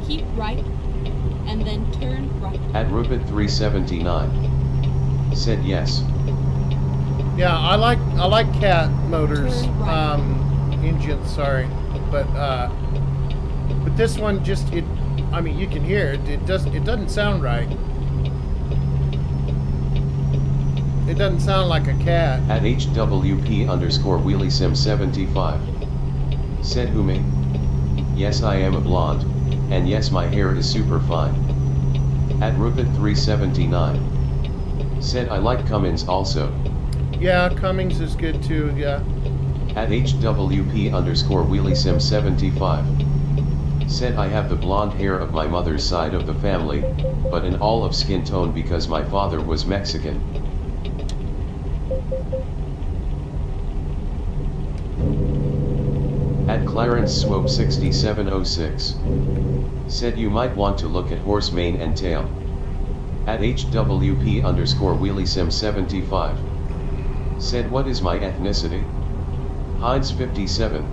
Keep right, and then turn right. At Rupert 379. Said yes. Yeah, I like cat motors, Turn right. engines. Sorry, but this one just I mean, you can hear it. It doesn't sound right. It doesn't sound like a cat. At HWP_WheelieSim75. Said who me? Yes, I am a blonde, and yes, my hair is super fine. At Rupert 379. Said I like Cummins also. Yeah, Cummings is good too. Yeah. At HWP_WheelieSim75. Said I have the blonde hair of my mother's side of the family, but an olive skin tone because my father was Mexican. At Clarence Swope 6706. Said you might want to look at horse mane and tail. At HWP_WheelieSim75. Said what is my ethnicity? Hides 57.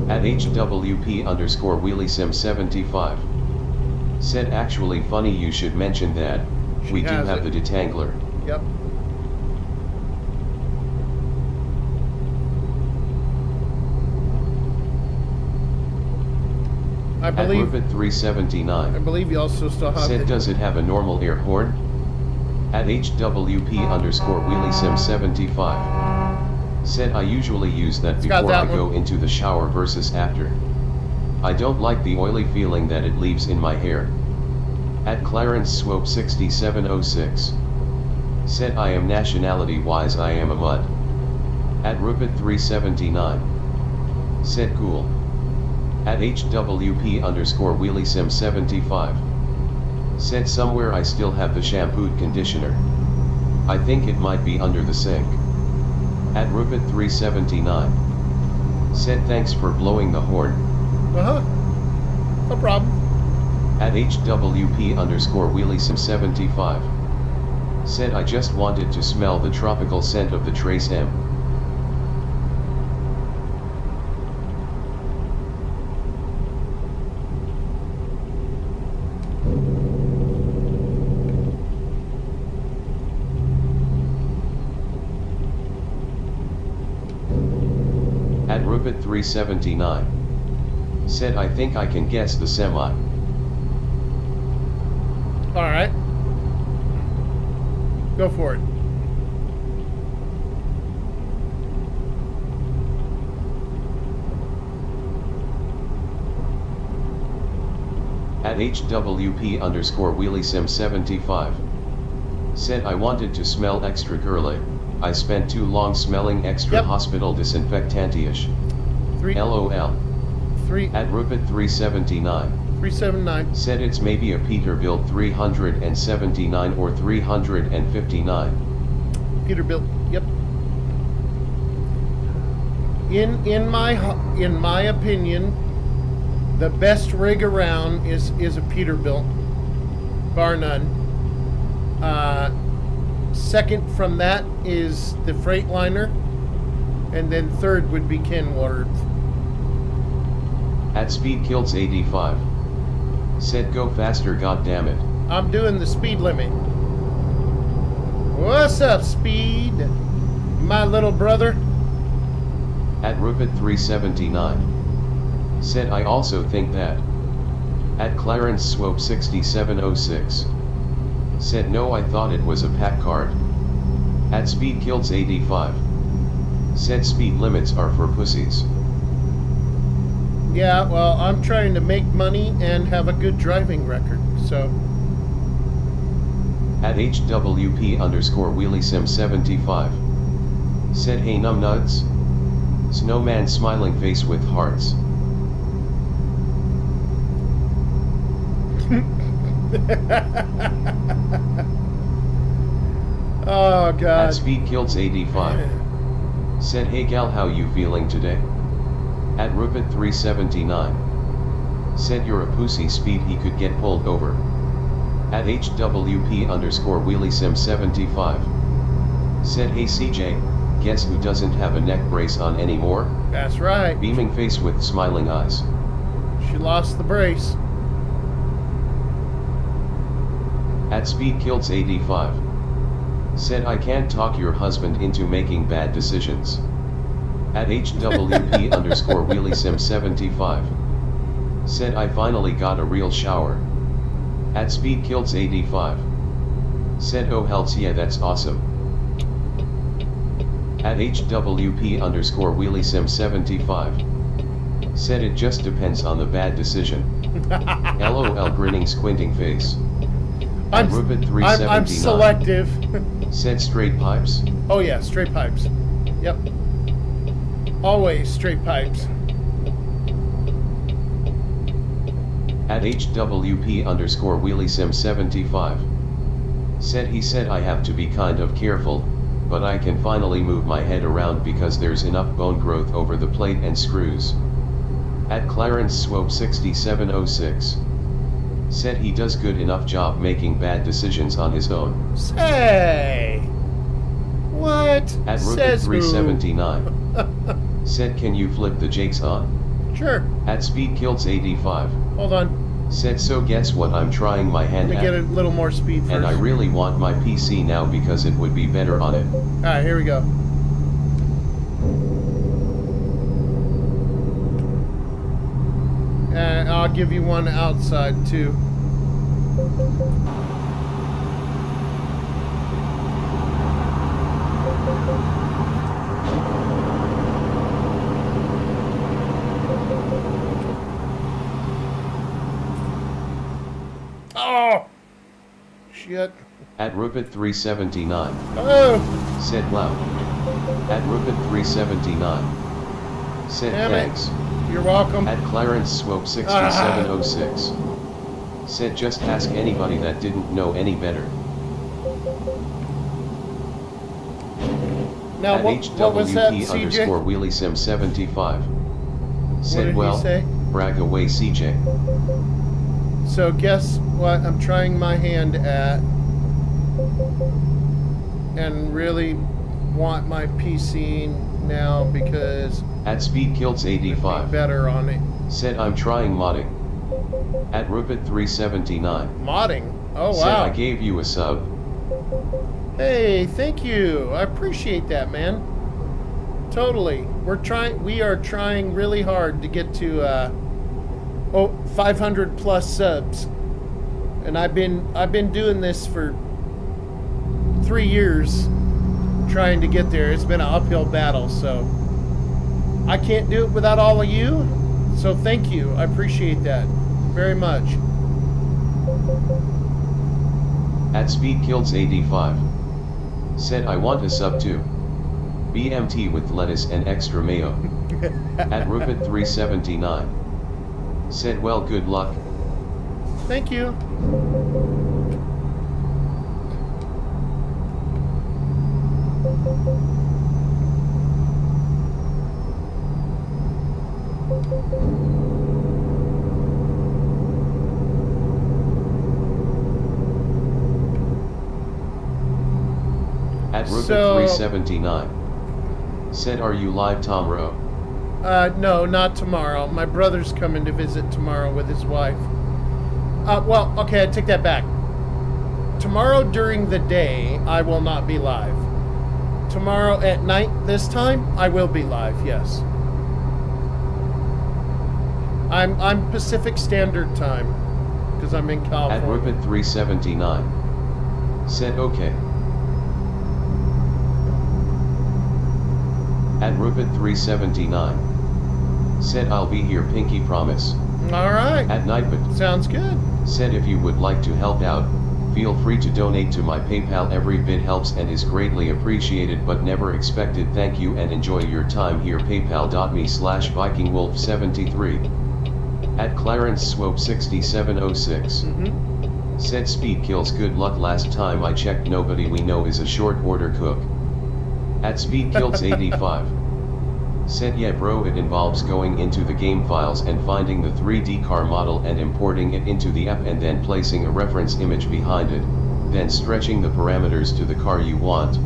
At HWP underscore WheelieSim 75. Said actually funny you should mention that, we do have the detangler. Yep. I believe. At Rupert 379. I believe you also still have. Said does it have a normal air horn? At HWP underscore WheelieSim 75. Said I usually use that before I go into the shower versus after. I don't like the oily feeling that it leaves in my hair. At Clarence Swope 6706. Said I am nationality wise I am a mud. At Rupert 379. Said cool. At HWP underscore WheelieSim 75. Said somewhere I still have the shampooed conditioner. I think it might be under the sink. At Rupert 379. Said thanks for blowing the horn. No problem. At HWP underscore WheelieSim 75. Said I just wanted to smell the tropical scent of the Trace M. At Rupert 379. Said I think I can guess the semi. Alright. Go for it. At HWP underscore WheelieSim 75. Said I wanted to smell extra girly. I spent too long smelling extra hospital disinfectanty-ish. LOL. 3. At Rupert 379. 379. Said it's maybe a Peterbilt 379 or 359. Peterbilt. Yep. In my opinion, the best rig around is a Peterbilt, bar none. Second from that is the Freightliner, and then third would be Kenworth. At Speedkills 85. Said go faster, goddammit. I'm doing the speed limit. What's up, Speed? My little brother. At Rupert 379. Said I also think that. At Clarence Swope 6706. Said no, I thought it was a pack card. At Speedkills 85. Said speed limits are for pussies. Yeah, well, I'm trying to make money and have a good driving record, so. At HWP underscore WheelieSim 75. Said hey numbnuts. Snowman smiling face with hearts. Oh God. At Speedkills 85. Said hey gal, how you feeling today? At Rupert 379. Said you're a pussy, Speed, he could get pulled over. At HWP underscore WheelieSim 75. Said hey CJ, guess who doesn't have a neck brace on anymore? That's right. Beaming face with smiling eyes. She lost the brace. At Speedkills 85. Said I can't talk your husband into making bad decisions. At HWP underscore WheelieSim 75. Said I finally got a real shower. At Speedkills 85. Said oh hells yeah, that's awesome. At HWP underscore WheelieSim 75. Said it just depends on the bad decision. LOL grinning squinting face. I'm selective. Said straight pipes. Oh yeah, straight pipes. Yep. Always straight pipes. At HWP underscore WheelieSim 75. Said he said I have to be kind of careful, but I can finally move my head around because there's enough bone growth over the plate and screws. At Clarence Swope 6706. Said he does good enough job making bad decisions on his own. Say, what? What? At Rupert Says who? 379. Said can you flip the jakes on? Sure. At Speed Kills 85. Hold on. Said so guess what I'm trying my hand Let me at. get a little more speed first. And I really want my PC now because it would be better on it. Alright, here we go. And I'll give you one outside too. Oh! Shit. At Rupert 379. Oh! Said loud. At Rupert 379. Said Damn thanks. it. You're welcome. At Clarence Swope 6706. Said just ask anybody that didn't know any better. Now, At what was that, HWP CJ? underscore Wheelie Sim 75. Said did he well, say? brag away CJ. So guess what I'm trying my hand at, and really want my PC now because At Speed Kills I'm 85. better on it. Said I'm trying modding. At Rupert 379. Modding. Oh Said wow. I gave you a sub. Hey, thank you. I appreciate that, man. Totally. We are trying really hard to get to 500 plus subs. And I've been doing this for 3 years trying to get there. It's been an uphill battle, so I can't do it without all of you. So thank you. I appreciate that very much. At Speed Kills 85. Said I want a sub too. BMT with lettuce and extra mayo. At Rupert 379. Said well good luck. Thank you. At Rupert So- 379. Said are you live Tom Rowe? No, not tomorrow. My brother's coming to visit tomorrow with his wife. Well, okay, I take that back. Tomorrow during the day, I will not be live. Tomorrow at night, this time, I will be live, yes. I'm Pacific Standard Time, because I'm in At California. Rupert 379. Said okay. At Rupert 379. Said I'll be here pinky promise. All right, At Nightbot. sounds good. Said if you would like to help out, feel free to donate to my PayPal. Every bit helps and is greatly appreciated but never expected. Thank you and enjoy your time here. PayPal.me/VikingWolf73. At Clarence Swope 6706. Said Speed Kills good luck. Last time I checked nobody we know is a short order cook. At Speed Kills 85. Said yeah bro, it involves going into the game files and finding the 3D car model and importing it into the app and then placing a reference image behind it, then stretching the parameters to the car you want.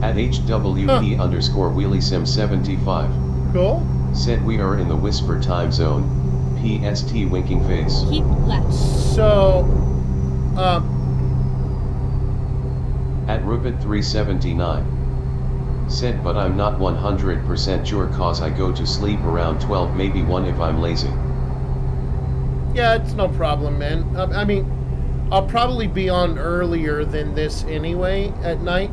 At HWP underscore Wheelie Sim 75. Cool. Said we are in the Whisper time zone. PST winking face. Keep left. So, At Rupert 379. Said but I'm not 100% sure cause I go to sleep around 12 maybe 1 if I'm lazy. yeah, it's no problem, man. I mean, I'll probably be on earlier than this anyway at night.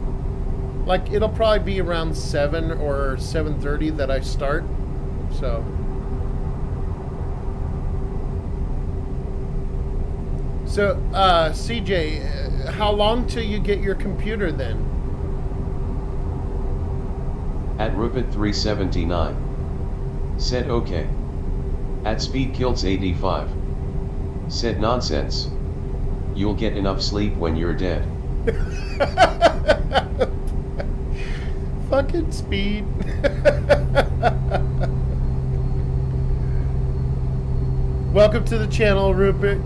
Like, it'll probably be around 7 or 7:30 that I start. So. So, CJ, how long till you get your computer then? At Rupert 379. Said okay. At Speed Kills 85. Said nonsense. You'll get enough sleep when you're dead. Fucking Speed. Welcome to the channel, Rupert.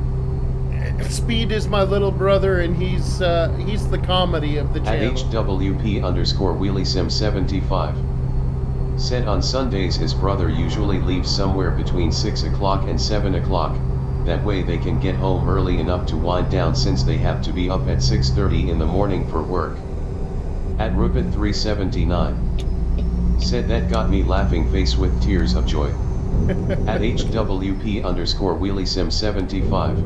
Speed is my little brother, and he's the comedy of the At channel. HWP_WheelySim75. Said on Sundays his brother usually leaves somewhere between 6 o'clock and 7 o'clock, that way they can get home early enough to wind down since they have to be up at 6:30 in the morning for work. At Rupit379. Said that got me laughing face with tears of joy. At HWP_WheelySim75.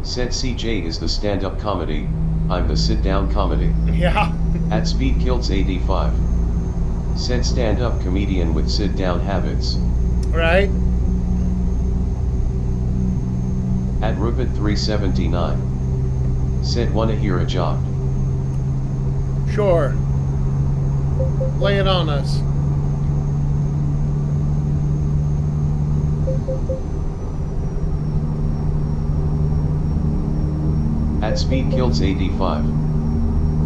Said CJ is the stand-up comedy, I'm the sit-down comedy. Yeah. At SpeedKilts85. Said stand-up comedian with sit-down habits. Right? At Rupit379. Said wanna hear a job. Sure. Lay it on us. At SpeedKilts85.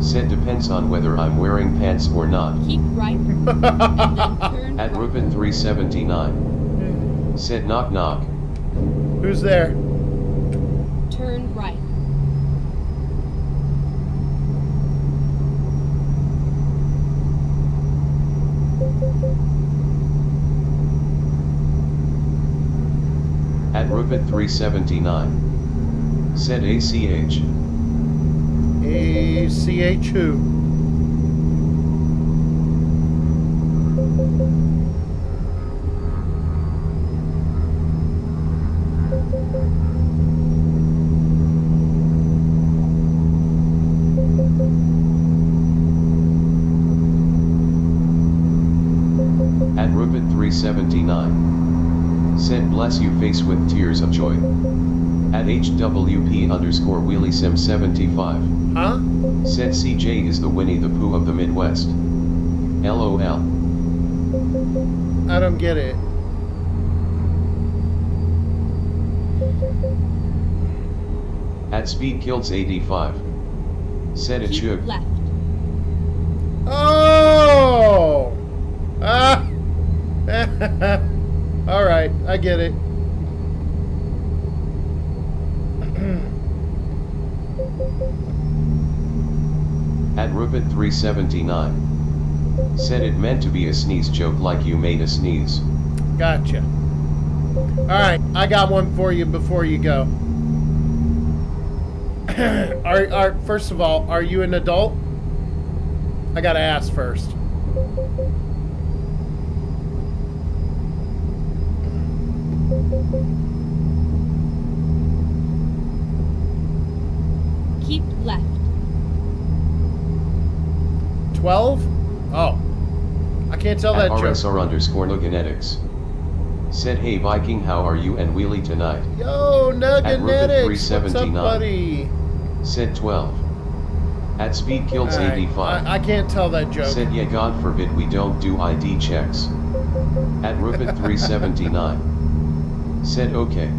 Said depends on whether I'm wearing pants or not. Keep right, and then turn At right. Rupin379. Said knock knock. Who's there? Turn right. At Rupit379. Said ACH. ACH who? At Rupit379. Said bless you face with tears of joy. At HWP_WheelySim75. Huh? Said CJ is the Winnie the Pooh of the Midwest. LOL. I don't get it. At SpeedKilts85. Said it Keep should. left. Oh! Ah! Alright, I get it. At Rupit379. Said it meant to be a sneeze joke like you made a sneeze. Gotcha. Alright, I got one for you before you go. First of all, are you an adult? I gotta ask first. Keep left. 12? Oh. I can't tell At that joke. RSR_Nugenetics. Said hey Viking, how are you and Wheelie tonight? Yo, Nugenetics! What's up, 379. buddy? Said 12. At SpeedKilts85. Alright, I can't tell that joke. Said yeah, God forbid we don't do ID checks. At Rupit379. Said okay.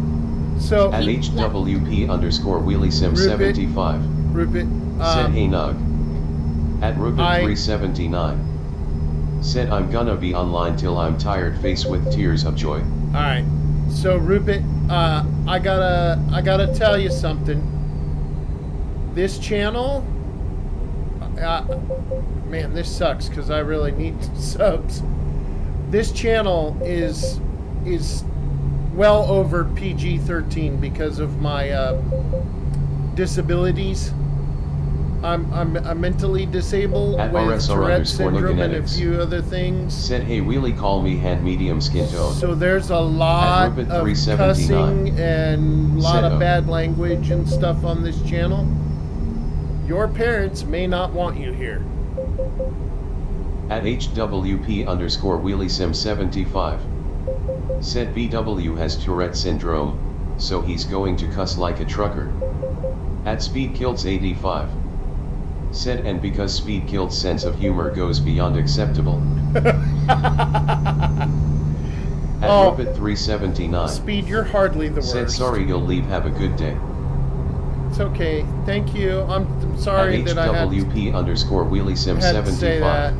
So, At HWP_WheelySim75. Rupert, Said hey Nug. At Rupit379. Said I'm gonna be online till I'm tired face with tears of joy. alright. So, Rupert, I gotta tell you something. This channel, man, this sucks because I really need subs. This channel is well over PG-13 because of my disabilities. I'm mentally disabled At with RSR Tourette syndrome and a Nugenetics. few other things. Said hey Wheelie, call me hand medium skin tone. So there's a lot Rupert of 379. cussing and a lot of Said, bad language and stuff on this channel. Your parents may not want you here. At HWP_WheelySim75. Said BW has Tourette syndrome, so he's going to cuss like a trucker. At SpeedKilts85. Said and because SpeedKilts' sense of humor goes beyond acceptable. At Oh. Rupit379. Speed, you're hardly the worst. Said sorry you'll leave, have a good day. It's okay. Thank you. I'm sorry At that I had to say HWP_WheelySim75. that.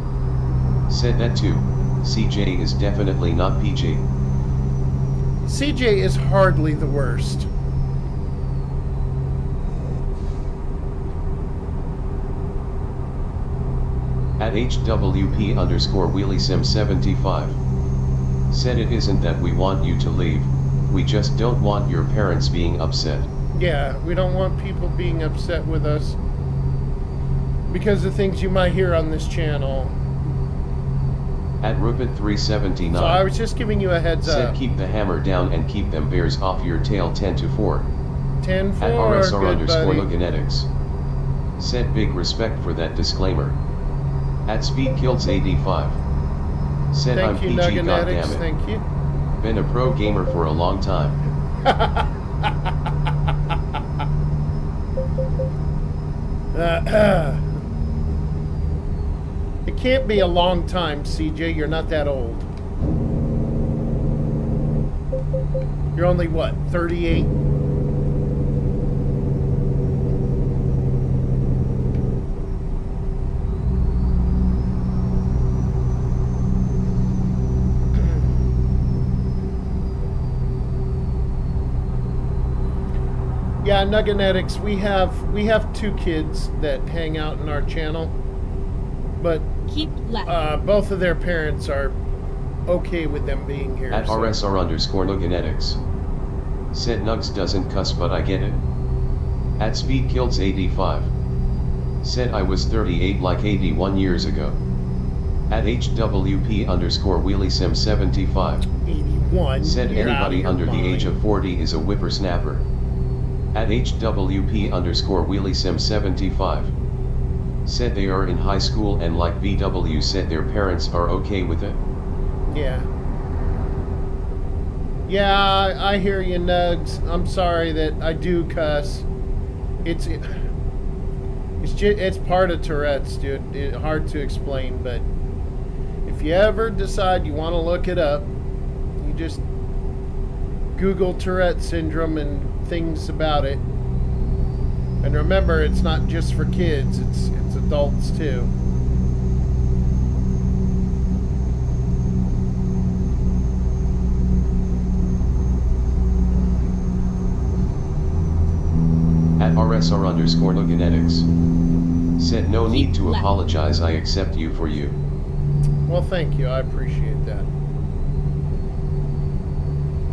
Said that too. CJ is definitely not PG. CJ is hardly the worst. At HWP underscore WheelieSim75. Said it isn't that we want you to leave, we just don't want your parents being upset. Yeah, we don't want people being upset with us because of things you might hear on this channel. At Rupert379. So I was just giving you a heads said up. keep the hammer down and keep them bears off your tail 10-4. 10-4, At RSR good underscore buddy. Loganetics. Said big respect for that disclaimer. At SpeedKills85. Said I'm Thank you, PG, Nuganetics, goddammit. thank you. Been a pro gamer for a long time. It can't be a long time, CJ. You're not that old. You're only, what, 38? Yeah, Nuganetics, we have 2 kids that hang out in our channel, but Keep left. both of their parents are okay with them being here. At so- RSR underscore Nuganetics. Said Nugs doesn't cuss but I get it. At SpeedKills85. Said I was 38 like 81 years ago. At HWP underscore WheelieSim75. 81. Said You're out of anybody your under the mind. age of 40 is a whippersnapper. At HWP underscore WheelieSim75. Said they are in high school and like VW said their parents are okay with it. Yeah. Yeah, I hear you, Nugs. I'm sorry that I do cuss. It's part of Tourette's, dude. Hard to explain, but if you ever decide you want to look it up, you just Google Tourette syndrome and things about it. And remember, it's not just for kids, it's adults too. At RSR underscore Nuganetics. Said no need to left. apologize, I accept you for you. Well, thank you. I appreciate that.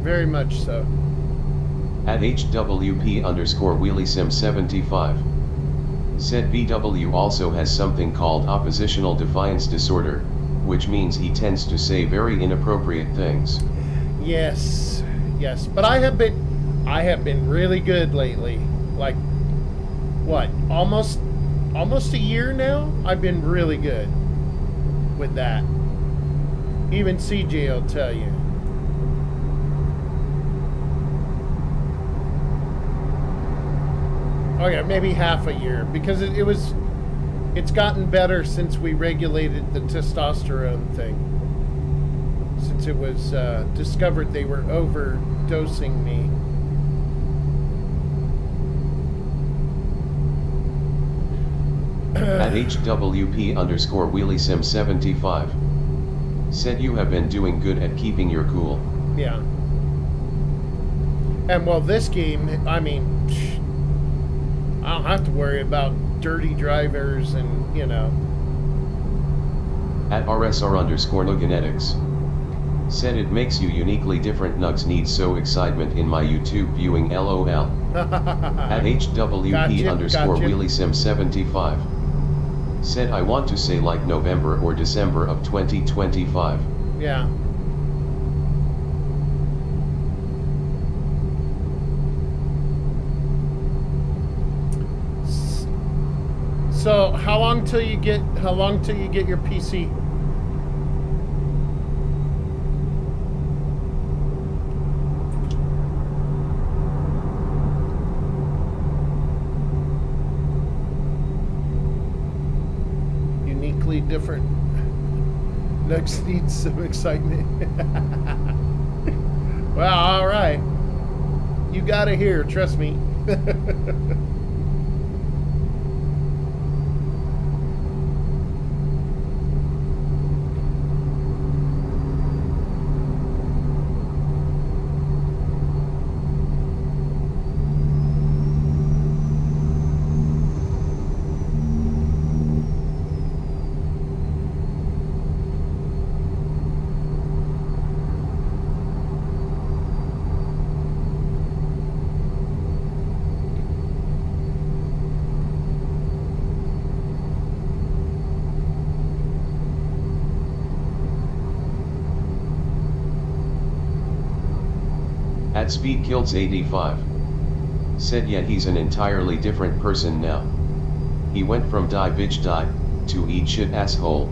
Very much so. At HWP underscore WheelieSim75. Said VW also has something called oppositional defiance disorder, which means he tends to say very inappropriate things. Yes, yes. But I have been really good lately. Like, what? Almost a year now? I've been really good with that. Even CJ will tell you. Oh yeah, maybe half a year, because it's gotten better since we regulated the testosterone thing. Since it was discovered they were overdosing me. At HWP underscore WheelieSim75. Said you have been doing good at keeping your cool. Yeah. And well, this game, I mean, I don't have to worry about dirty drivers and, you know. At RSR underscore Nuganetics. Said it makes you uniquely different. Nugs need so excitement in my YouTube viewing LOL. At HWP Gotcha, underscore gotcha. WheelieSim75. Said I want to say like November or December of 2025. Yeah. So how long till you get your PC? Uniquely different. Next needs some excitement. Well, all right. You got it here, trust me. At speedkilts85. Said yet he's an entirely different person now. He went from die bitch die, to eat shit asshole.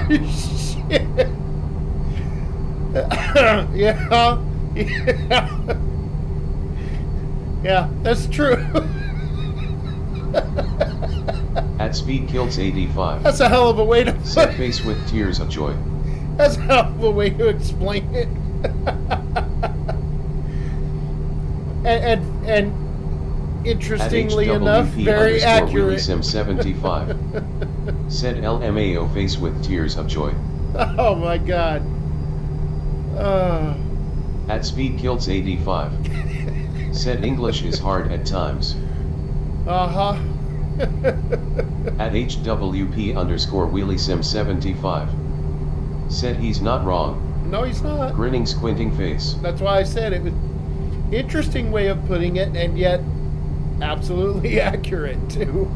Shit. Yeah. Yeah, that's true. At speedkilts85. That's a hell of a way to Said face with tears of joy. That's a hell of a way to explain it. and interestingly enough, very accurate. Sim75. Said LMAO face with tears of joy. Oh my god. At speedkilts85. Said English is hard at times. Uh-huh. At HWP_WheelieSim75. Said he's not wrong. No, he's not. Grinning squinting face. That's why I said it was interesting way of putting it, and yet absolutely accurate too.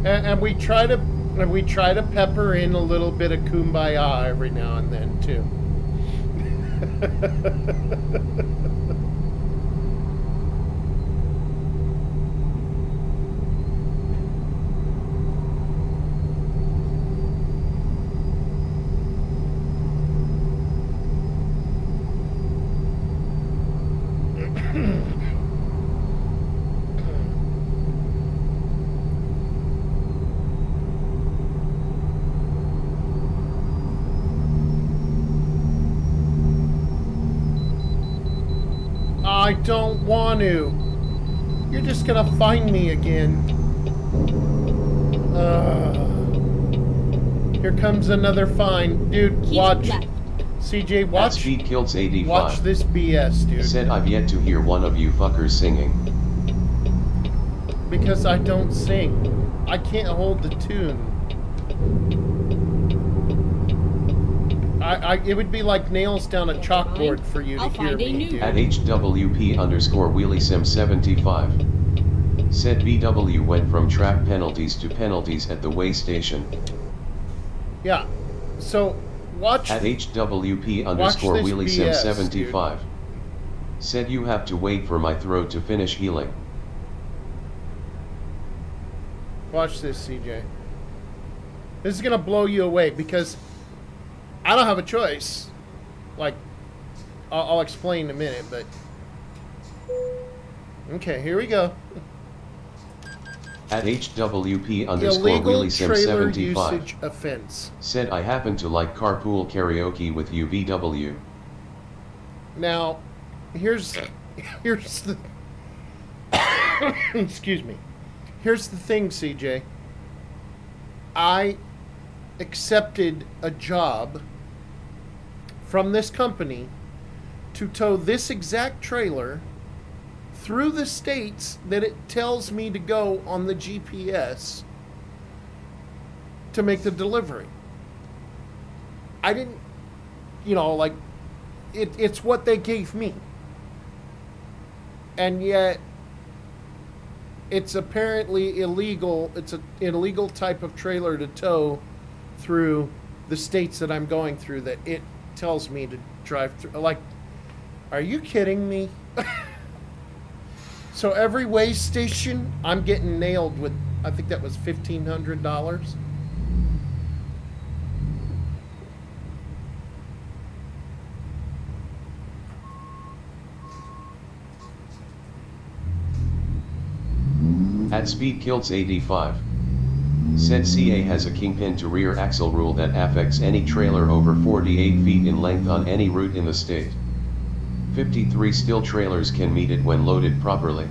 And we try to pepper in a little bit of kumbaya every now and then too. I don't want to. You're just gonna find me again. Here comes another find. Dude, Keep watch. left. CJ, At watch. speedkilts85. Watch this BS, dude. Said I've yet to hear one of you fuckers singing. Because I don't sing. I can't hold the tune. It would be like nails down a chalkboard for you to I'll hear find a me, new dude. At HWP_WheelieSim75. Said BW went from track penalties to penalties at the way station. Yeah. So, watch. At HWP_WheelieSim75. Said you have to wait for my throat to finish healing. Watch this, CJ. This is gonna blow you away because I don't have a choice. Like, I'll explain in a minute, but okay, here we go. At Illegal trailer HWP_WheelieSim75. usage offense. Said I happen to like carpool karaoke with you BW. Now, here's the excuse me. Here's the thing, CJ. I accepted a job from this company to tow this exact trailer through the states that it tells me to go on the GPS to make the delivery. I didn't, like, it's what they gave me. And yet, it's apparently illegal. It's an illegal type of trailer to tow through the states that I'm going through that it tells me to drive through. Like, are you kidding me? So every way station, I'm getting nailed with, I think that was $1,500. At speedkilts85. Said CA has a kingpin to rear axle rule that affects any trailer over 48 feet in length on any route in the state. 53 still trailers can meet it when loaded properly.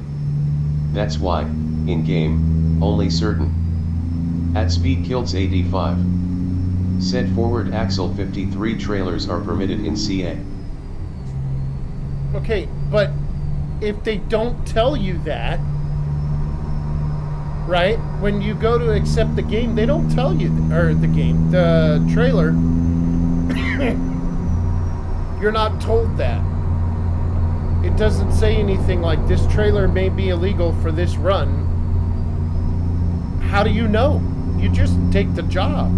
That's why, in game, only certain. At speedkilts85. Said forward axle 53 trailers are permitted in CA. Okay, but if they don't tell you that, right? When you go to accept the game, they don't tell you, or the trailer, you're not told that. It doesn't say anything like this trailer may be illegal for this run. How do you know? You just take the job.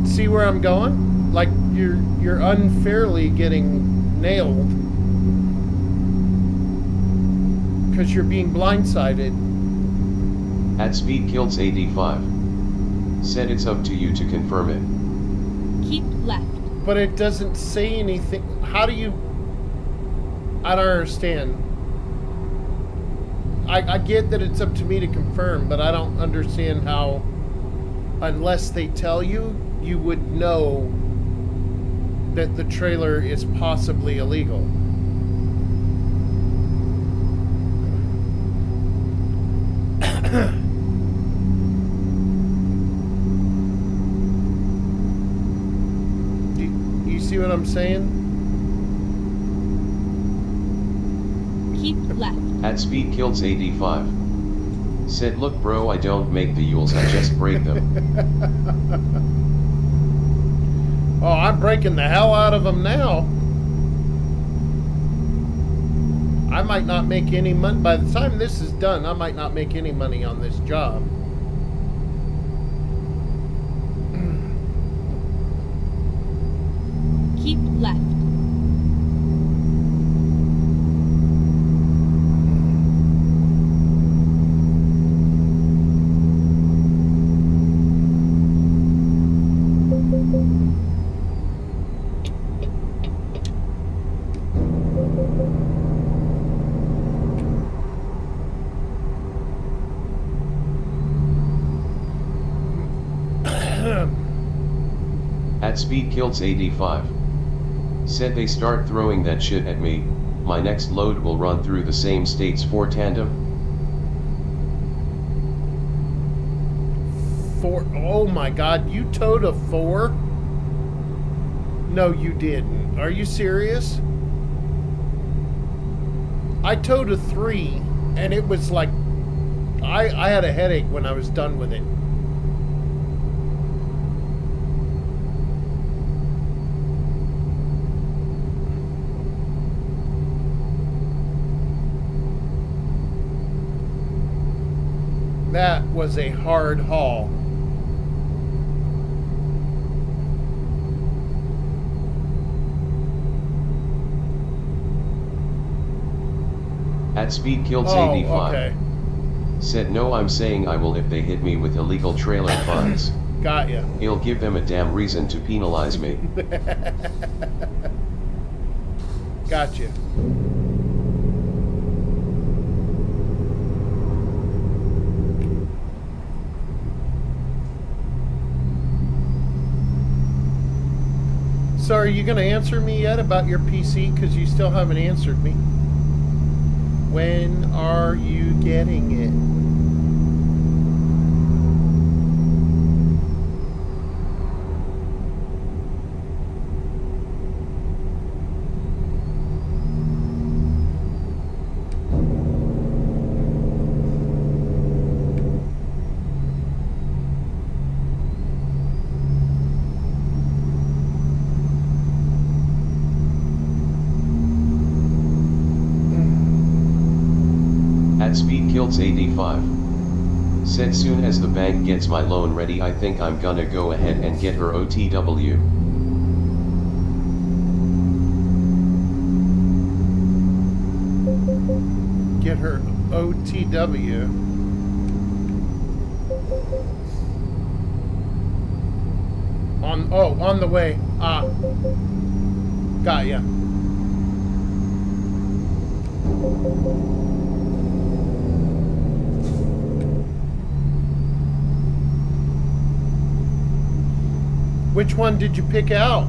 See where I'm going? Like you're unfairly getting nailed because you're being blindsided. At Speed Kills AD5. Said it's up to you to confirm it. Keep left. But it doesn't say anything. How do you... I don't understand. I get that it's up to me to confirm, but I don't understand how, unless they tell you, you would know that the trailer is possibly illegal. You see what I'm saying? Keep left. At Speed Kills AD5. Said look bro, I don't make the yules, I just break them. Oh, I'm breaking the hell out of them now. I might not make any money. By the time this is done, I might not make any money on this job. Keep left. At Speed Kills AD5. Said they start throwing that shit at me, my next load will run through the same states for tandem. Oh my god, you towed a 4? No, you didn't. Are you serious? I towed a 3, and it was like... I had a headache when I was done with it. That was a hard haul. At Speed Kills AD5. Okay. Said no, I'm saying I will if they hit me with illegal trailer fines. Got ya. It'll give them a damn reason to penalize me. Gotcha. So are you going to answer me yet about your PC? Because you still haven't answered me. When are you getting it? Speed Kills AD5. Said soon as the bank gets my loan ready, I think I'm gonna go ahead and get her OTW. Get her OTW. On the way. Got ya. Which one did you pick out?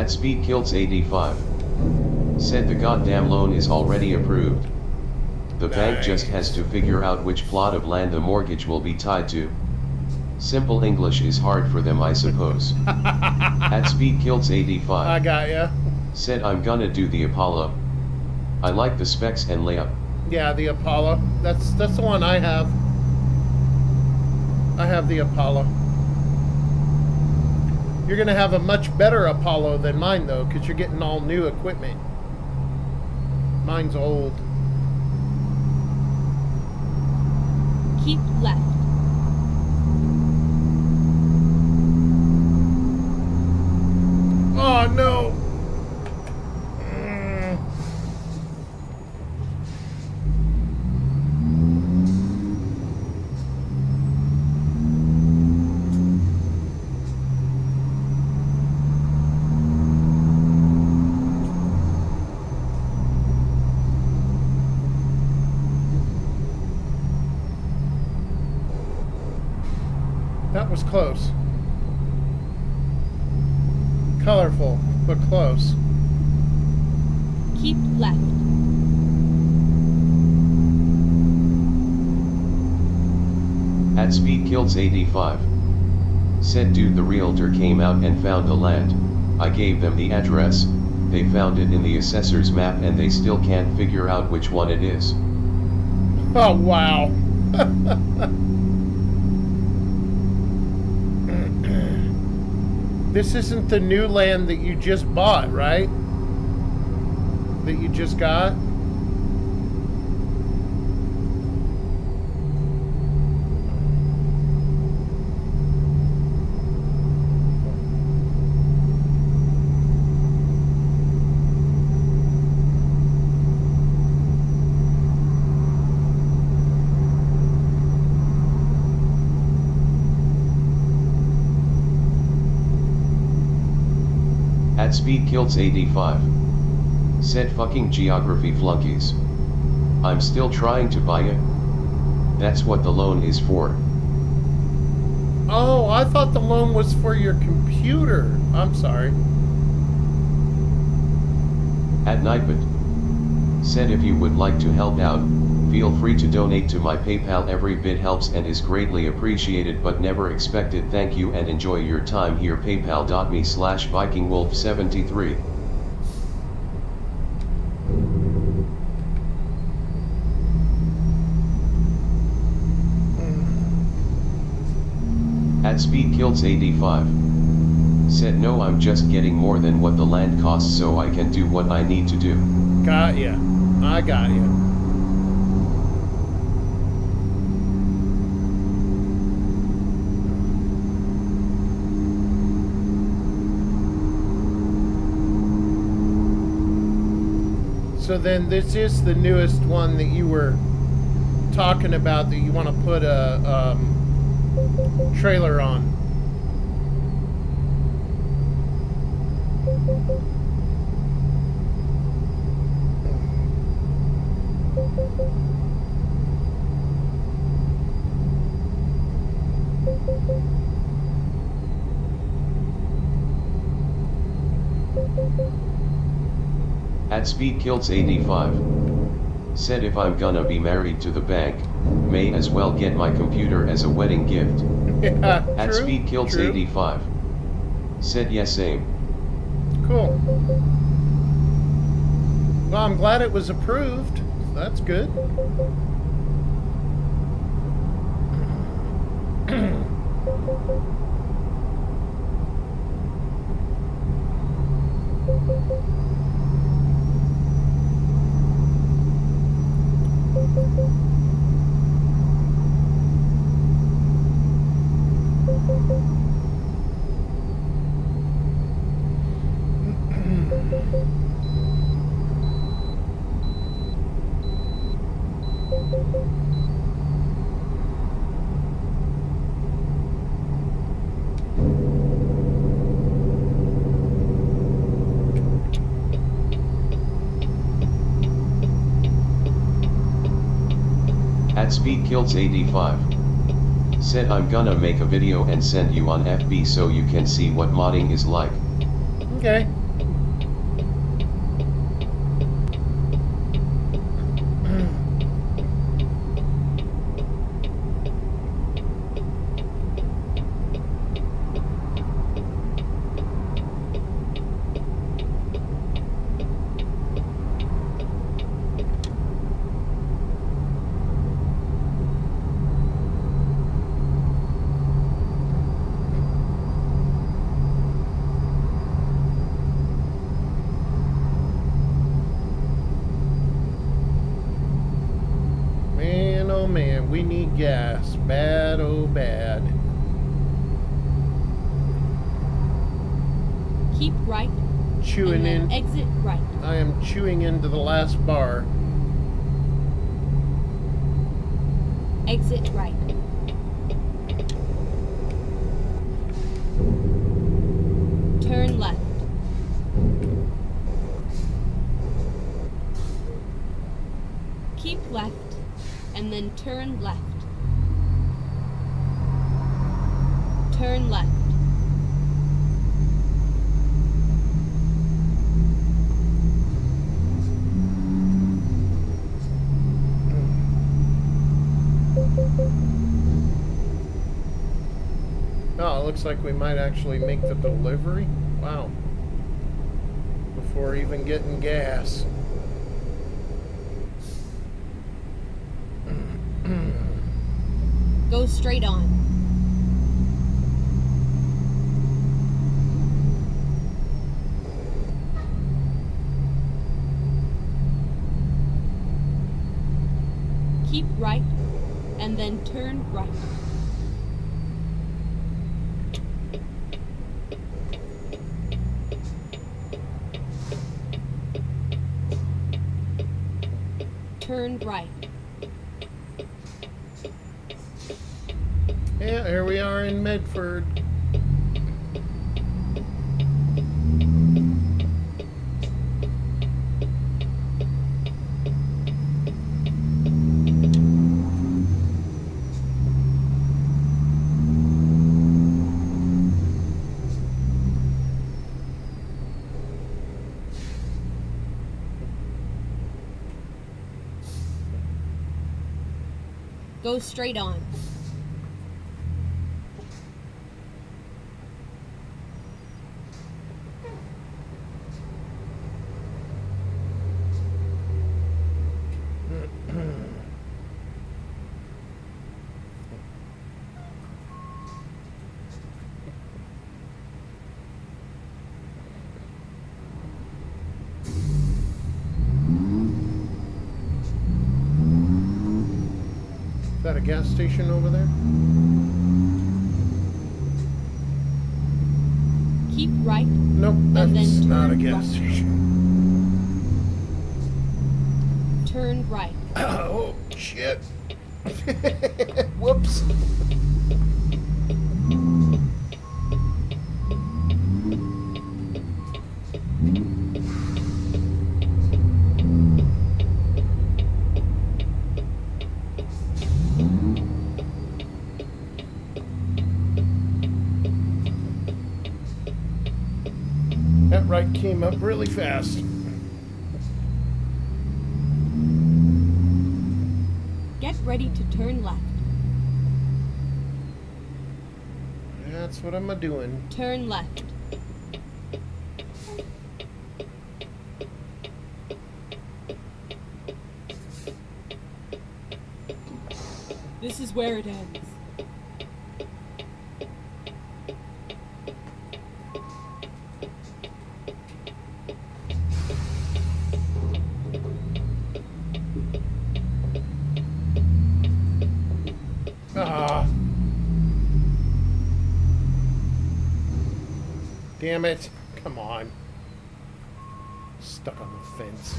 At Speed Kilts 85. Said the goddamn loan is already approved. The bank just has to figure out which plot of land the mortgage will be tied to. Simple English is hard for them, I suppose. At Speed Kilts 85. I got ya. Said I'm gonna do the Apollo. I like the specs and layup. Yeah, the Apollo. That's the one I have. I have the Apollo. You're gonna have a much better Apollo than mine though, because you're getting all new equipment. Mine's old. Keep left. Oh no! That was close. Colorful, but close. Keep left. At Speed Kilts 85. Said dude, the realtor came out and found the land. I gave them the address, they found it in the assessor's map and they still can't figure out which one it is. Oh, wow. This isn't the new land that you just bought, right? That you just got? At Speed Kilts 85. Said fucking geography flunkies. I'm still trying to buy it. That's what the loan is for. Oh, I thought the loan was for your computer. I'm sorry. At Nightbot. Said if you would like to help out, feel free to donate to my PayPal. Every bit helps and is greatly appreciated but never expected. Thank you and enjoy your time here. PayPal.me/VikingWolf73. At Speed Kilts 85. Said no, I'm just getting more than what the land costs so I can do what I need to do. Got ya. I got ya. So then this is the newest one that you were talking about that you want to put a trailer on. At Speed Kilts 85. Said if I'm gonna be married to the bank, may as well get my computer as a wedding gift. Yeah, At true, Speed Kilts true. 85. Said yes, same. Cool. Well, I'm glad it was approved. That's good. At Speed Kilts 85. Said I'm gonna make a video and send you on FB so you can see what modding is like. Okay. oh man, we need gas. Bad, oh bad. Keep right. Chewing and then in. Exit right. I am chewing into the last bar. Exit right. Turn left. Keep left and then turn left. Turn left. Oh, it looks like we might actually make the delivery. Wow. Before even getting gas. Go straight on. Keep right and then turn right. Turn right. Yeah, here we are in Medford. Go straight on. Is that a gas station over there? Keep right. Nope, And that's then not a turn gas right. station. Turn right. Oh, shit. Whoops. That right came up really fast. Get ready to turn left. That's what I'm a-doing. Turn left. This is where it ends. Ah. Damn it. Come on. Stuck on the fence.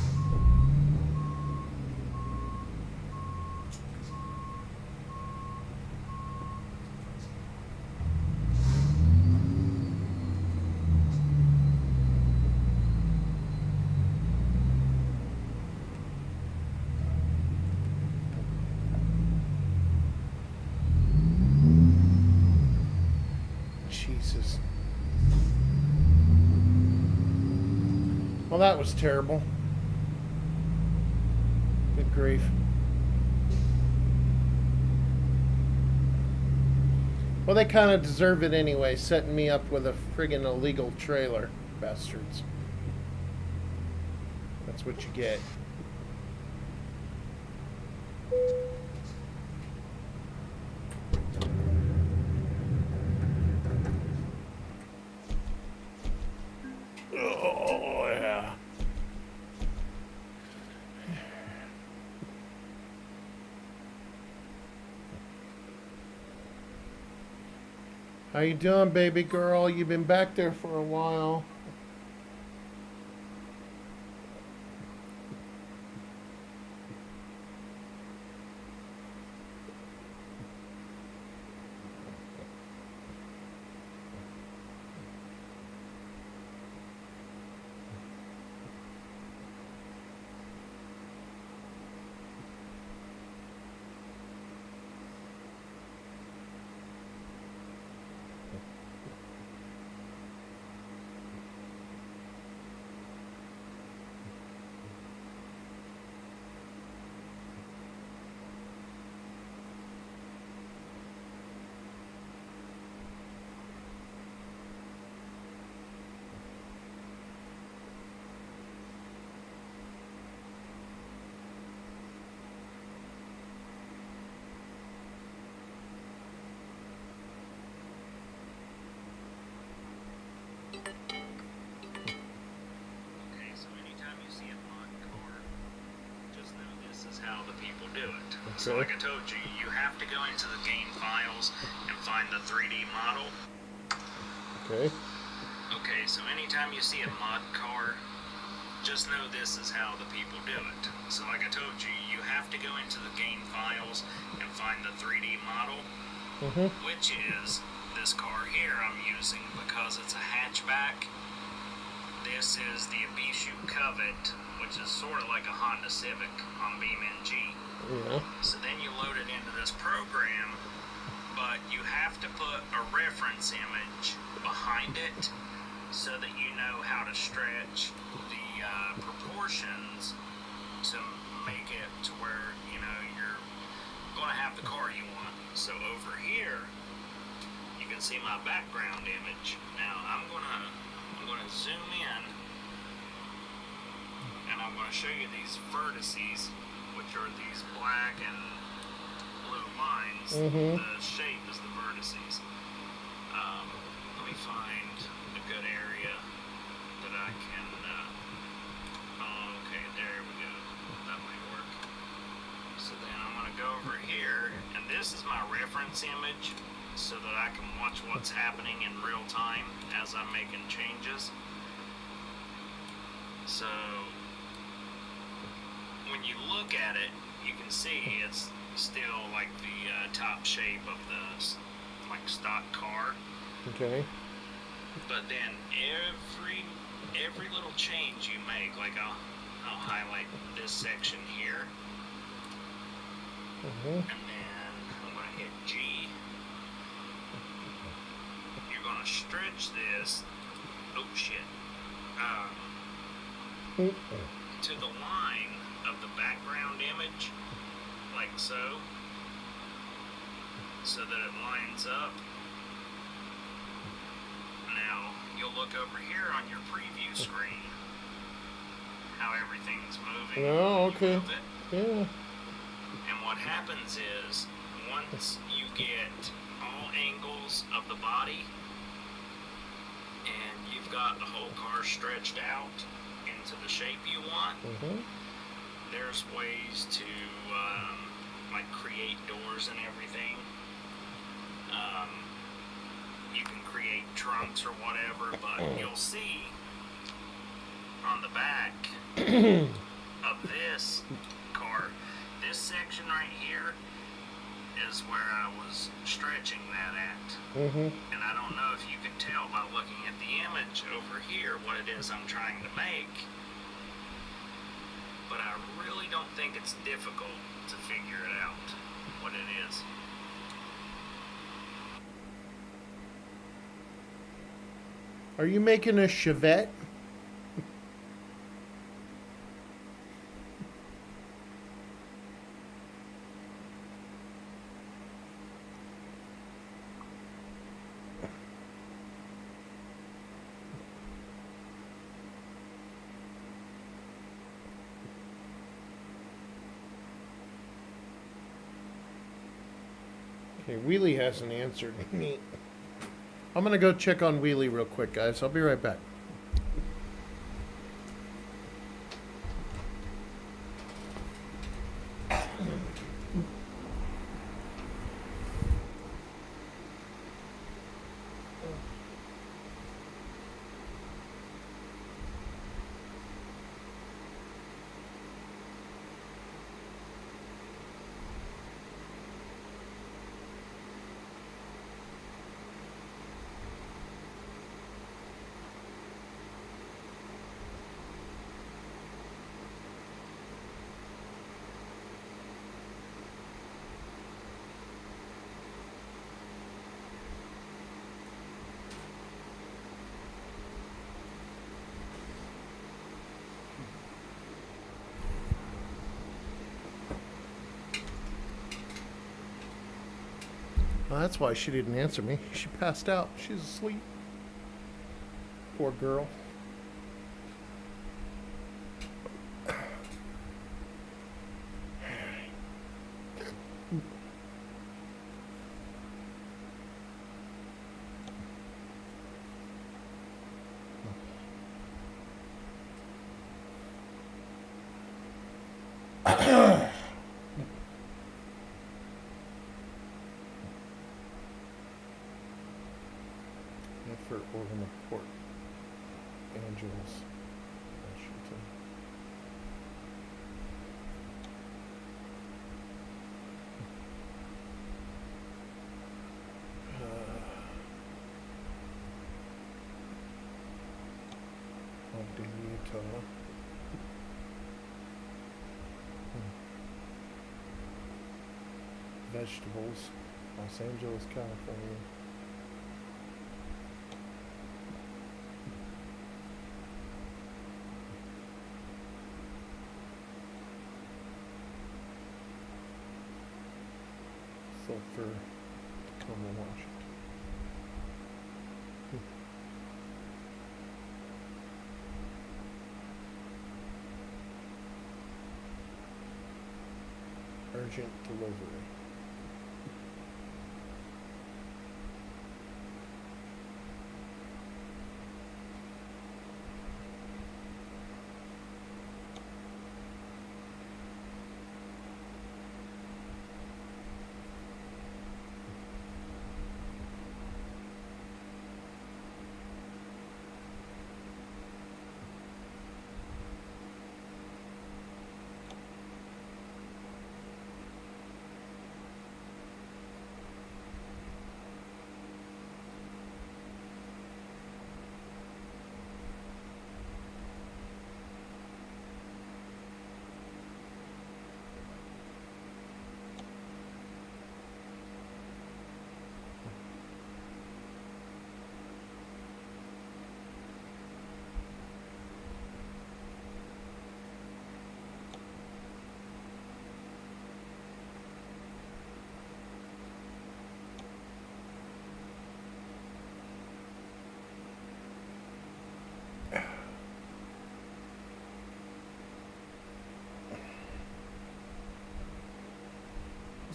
Jesus. Well, that was terrible. Good grief. Well, they kind of deserve it anyway, setting me up with a friggin' illegal trailer. Bastards. That's what you get. Oh, yeah. How you doing, baby girl? You've been back there for a while. So like I told you, you have to go into the game files and find the 3D model. Okay. Okay, so anytime you see a mod car, just know this is how the people do it. So like I told you, you have to go into the game files and find the 3D model, which is this car here I'm using because it's a hatchback. This is the Ibishu Covet, which is sort of like a Honda Civic on BeamNG. Yeah. So then you load it into this program, but you have to put a reference image behind it so that you know how to stretch the proportions to make it to where, you know, you're going to have the car you want. So over here, you can see my background image. Now I'm gonna zoom in, and I'm going to show you these vertices, which are these black and blue lines. The shape is the vertices. Let me find a good area that I can, okay, there we go. That might work. So then I'm going to go over here, and this is my reference image so that I can watch what's happening in real time as I'm making changes. So when you look at it, you can see it's still like the top shape of the like stock car. Okay. But then every little change you make, like I'll highlight this section here, and then I'm gonna hit G. You're gonna stretch this. Oh shit. To the line of the background image, like so that it lines up. Now, you'll look over here on your preview screen, how everything's moving. Oh, okay. Yeah. And what happens is, once you get all angles of the body, and you've got the whole car stretched out into the shape you want, there's ways to like create doors and everything. You can create trunks or whatever, but you'll see on the back of this car, this section right here is where I was stretching that at. And I don't know if you can tell by looking at the image over here what it is I'm trying to make, but I really don't think it's difficult to figure it out, what it is. Are you making a Chevette? Okay, Wheelie hasn't answered me. I'm gonna go check on Wheelie real quick, guys. I'll be right back. Well, that's why she didn't answer me. She passed out. She's asleep. Poor girl. Medford, Oregon, Port Angeles, Washington. Ogden, Utah. Vegetables, Los Angeles, California. Sulphur, Tacoma, Washington. Urgent delivery.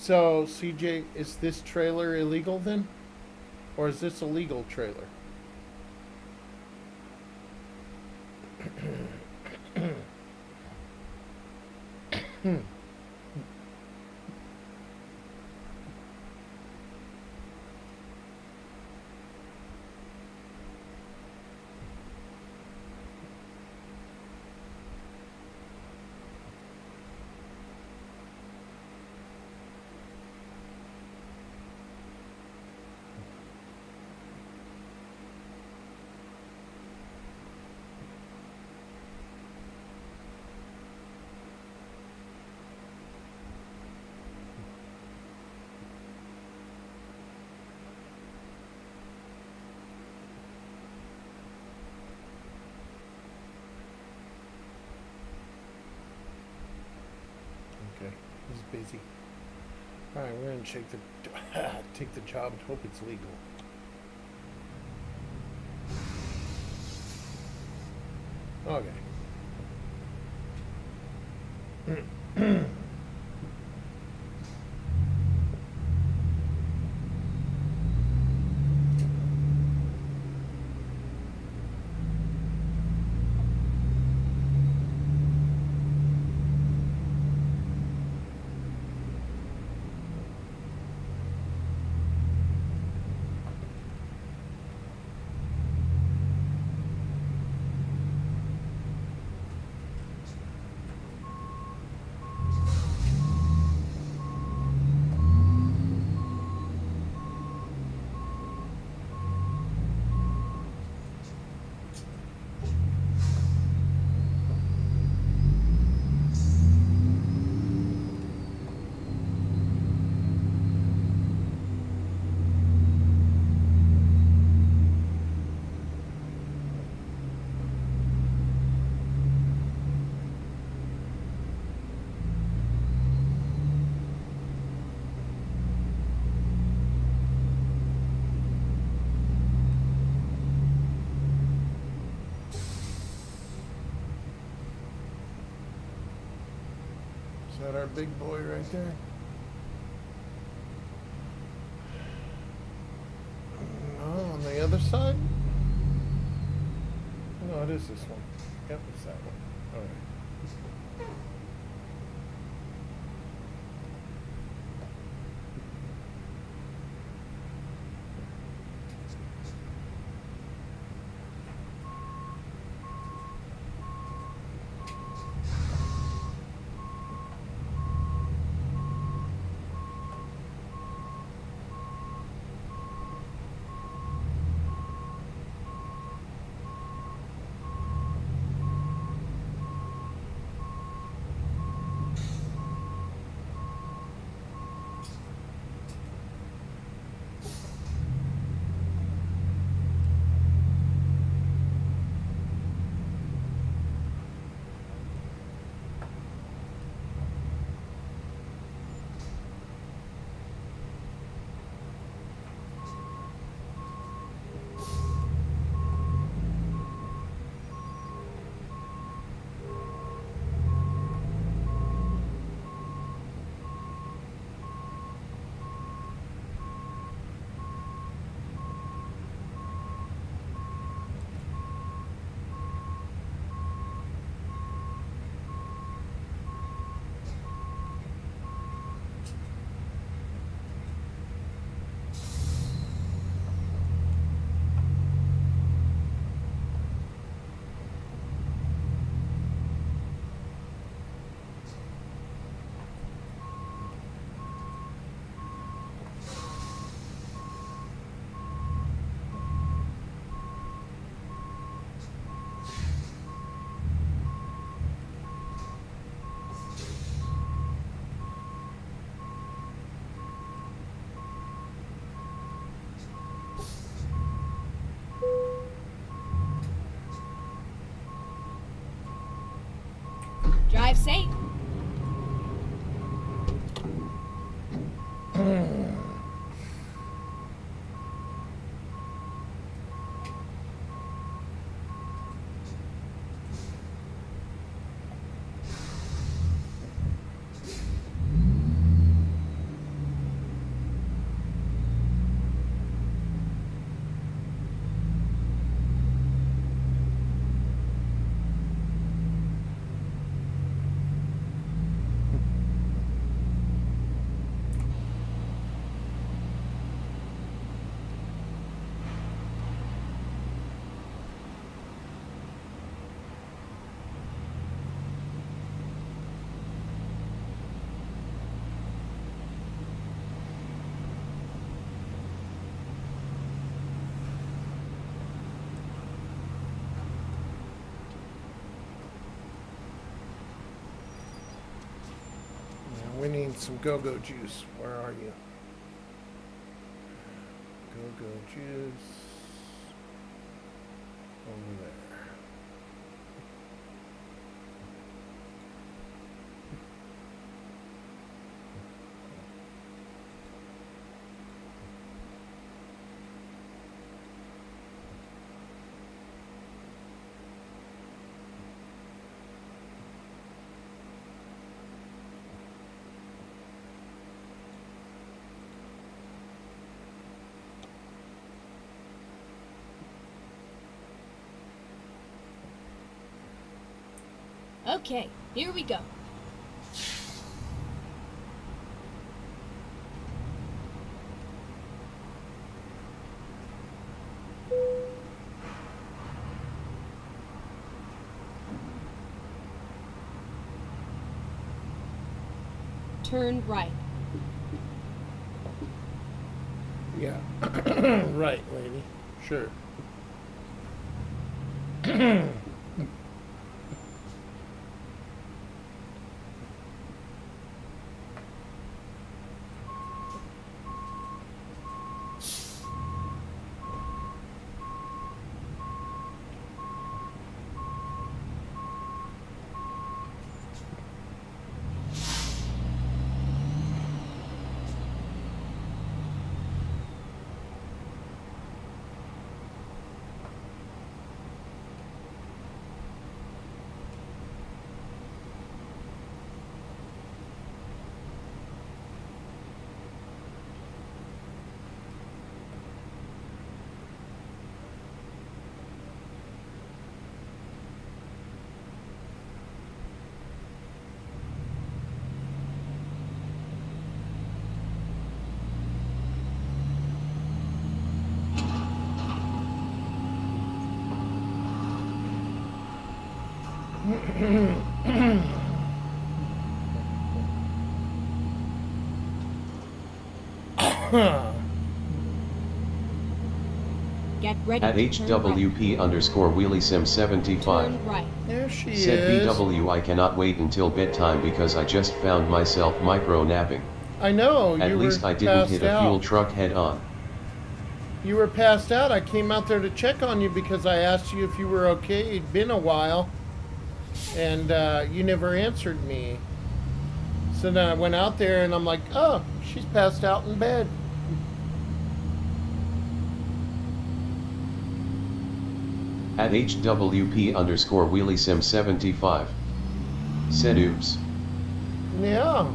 So, CJ, is this trailer illegal then? Or is this a legal trailer? Okay, he's busy. All right, we're gonna take the job and hope it's legal. Okay. Is that our big boy right there? No, on the other side? No, it is this one. Yep, it's that one. All right. Drive safe. We need some go-go juice. Where are you? Go-go juice. Over there. Okay, here we go. Turn right. Yeah. Right, lady. Sure. Get ready At to turn right. HWP_WheelieSim75. Turn right. There she Said is. BW, I cannot wait until bedtime because I just found myself micro napping. I know. At You least were I didn't passed hit a fuel out. truck head on. You were passed out. I came out there to check on you because I asked you if you were okay. It'd been a while, and you never answered me. So then I went out there, and I'm like, oh, she's passed out in bed. At HWP_WheelieSim75. Said oops. Yeah.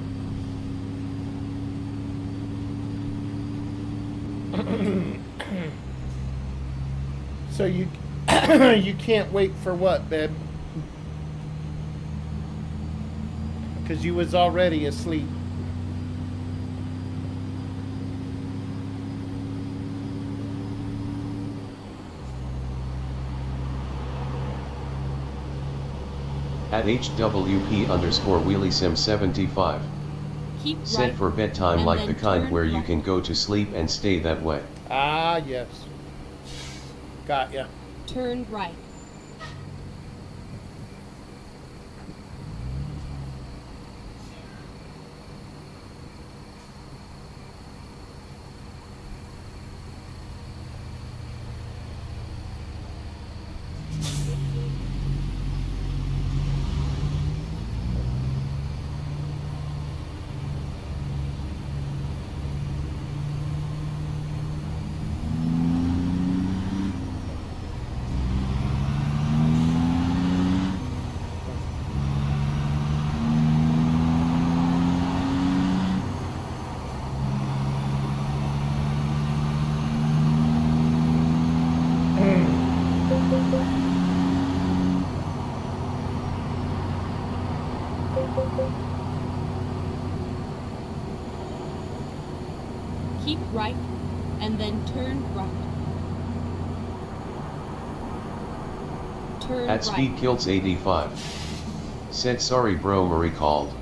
So you you can't wait for what, babe? Because you was already asleep. At HWP_WheelieSim75. Keep Set right. for bedtime and like then the kind turn where you right. can go to sleep and stay that way. Ah, yes. Got ya. Turn right. Keep right and then turn right. Turn At right. SpeedKilts85. Said sorry bro, Marie called.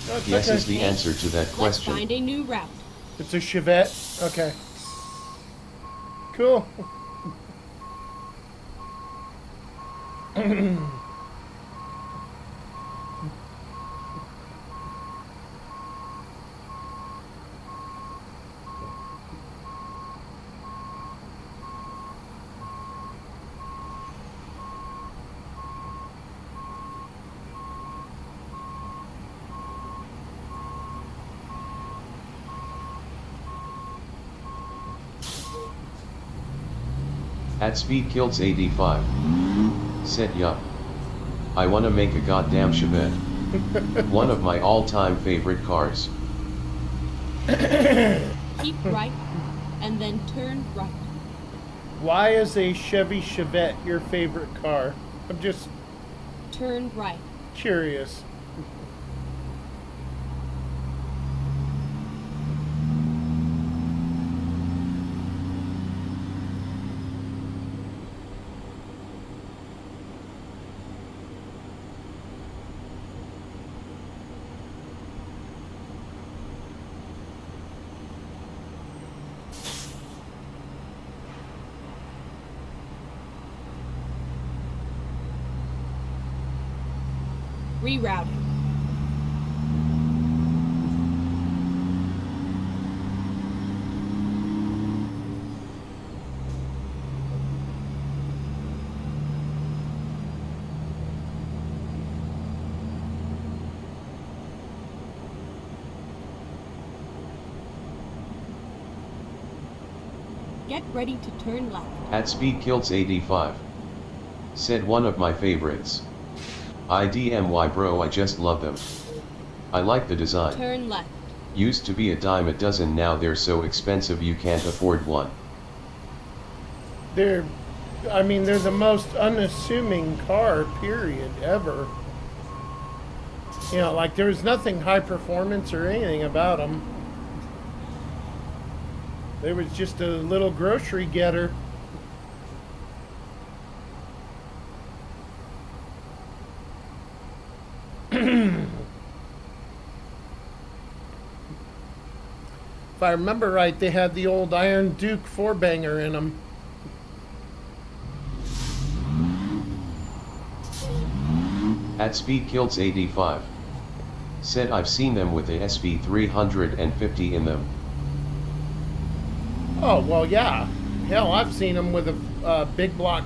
That's Yes okay. is the answer to that Let's question. find a new route. It's a Chevette. Okay. Cool. At SpeedKilts85. Said yup. I wanna make a goddamn Chevette. One of my all-time favorite cars. Keep right and then turn right. Why is a Chevy Chevette your favorite car? I'm just Turn right. curious. Rerouting. Get ready to turn left. At SpeedKilts85. Said one of my favorites. IDMY bro, I just love them. I like the design. Turn left. Used to be a dime a dozen, now they're so expensive you can't afford one. They're the most unassuming car, period, ever. You know, like there's nothing high performance or anything about them. There was just a little grocery getter. If I remember right, they had the old Iron Duke four-banger in them. At Speed Kilts 85. Said I've seen them with the SV 350 in them. Oh, well, yeah. Hell, I've seen them with a big block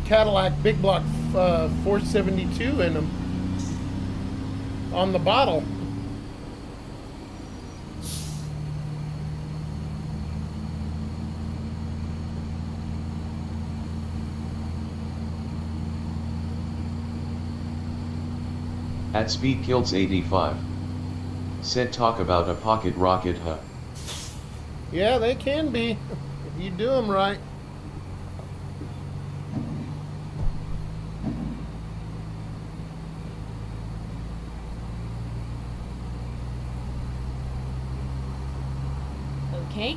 Cadillac big block 472 in them on the bottle. At Speed Kilts 85. Said talk about a pocket rocket, huh? Yeah, they can be if you do them right. Okay,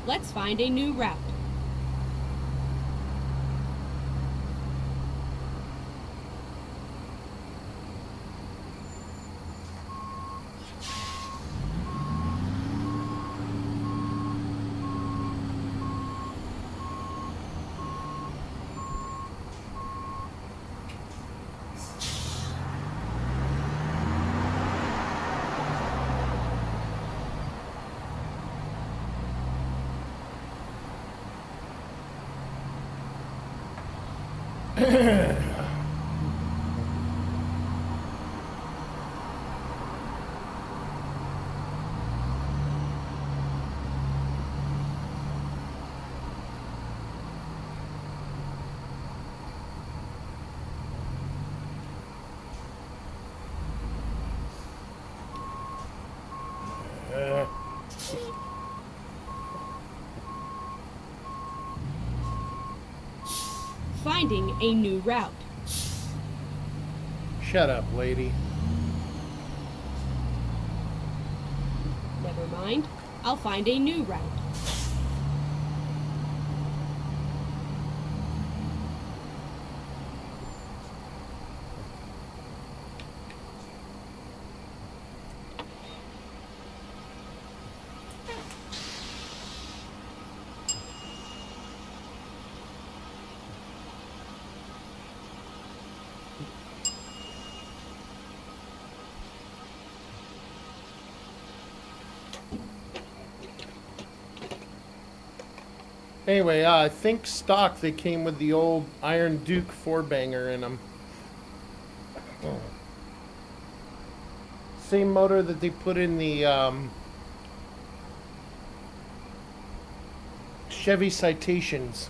let's find a new route. Finding a new route. Shut up, lady. Never mind, I'll find a new route. Anyway, I think stock they came with the old Iron Duke four-banger in them. Same motor that they put in the Chevy Citations.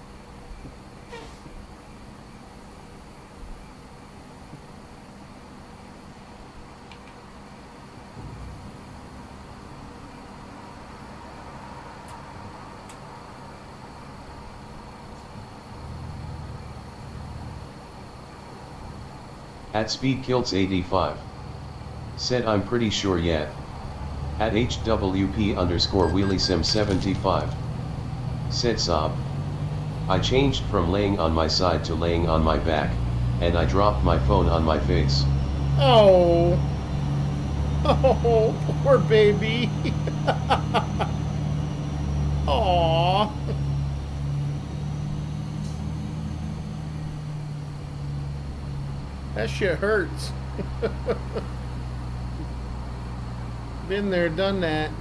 At Speed Kilts 85. Said I'm pretty sure yet. At HWP underscore WheelieSim 75. Said sob. I changed from laying on my side to laying on my back, and I dropped my phone on my face. Oh. Oh, poor baby. Aww. That shit hurts. Been there, done that.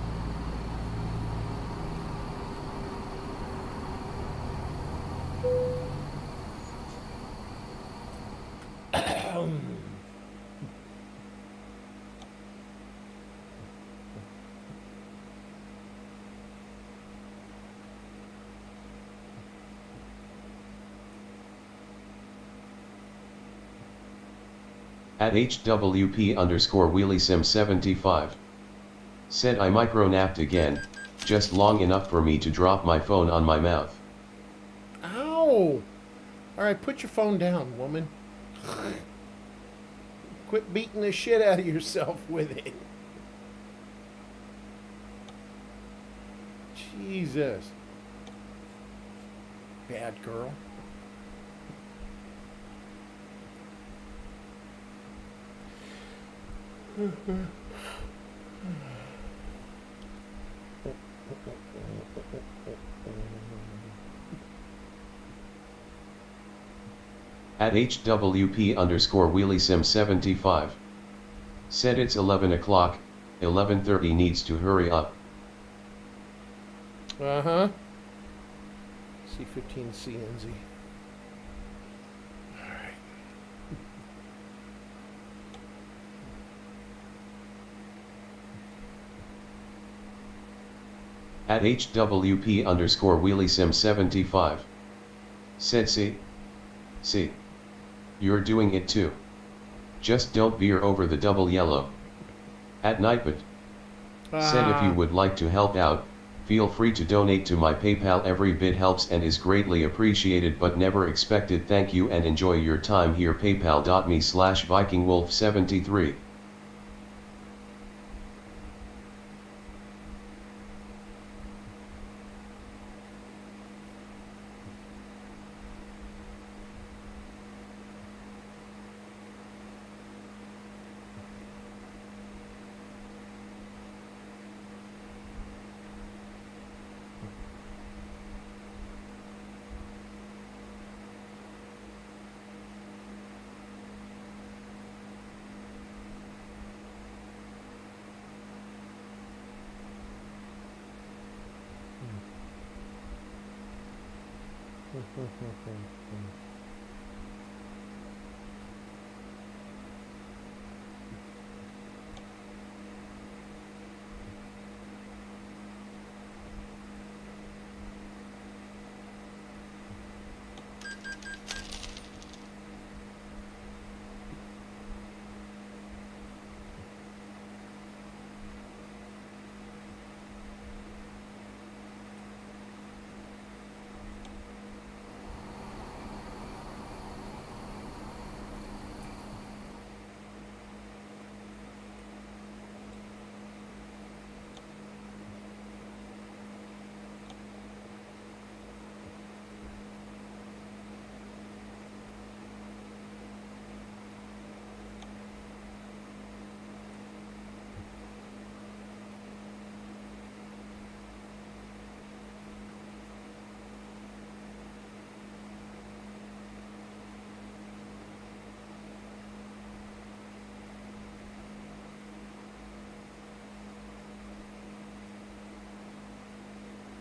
At HWP underscore WheelieSim 75. Said I micro-napped again, just long enough for me to drop my phone on my mouth. Ow! Alright, put your phone down, woman. Quit beating the shit out of yourself with it. Jesus. Bad girl. At HWP underscore WheelieSim75. Said it's 11 o'clock, 11:30 needs to hurry up. Uh-huh. C15CNZ. Alright. At HWP underscore WheelieSim75. Said see. You're doing it too. Just don't veer over the double yellow. At Nightbot. Said if you would like to help out, feel free to donate to my PayPal. Every bit helps and is greatly appreciated but never expected. Thank you and enjoy your time here. PayPal.me/VikingWolf73.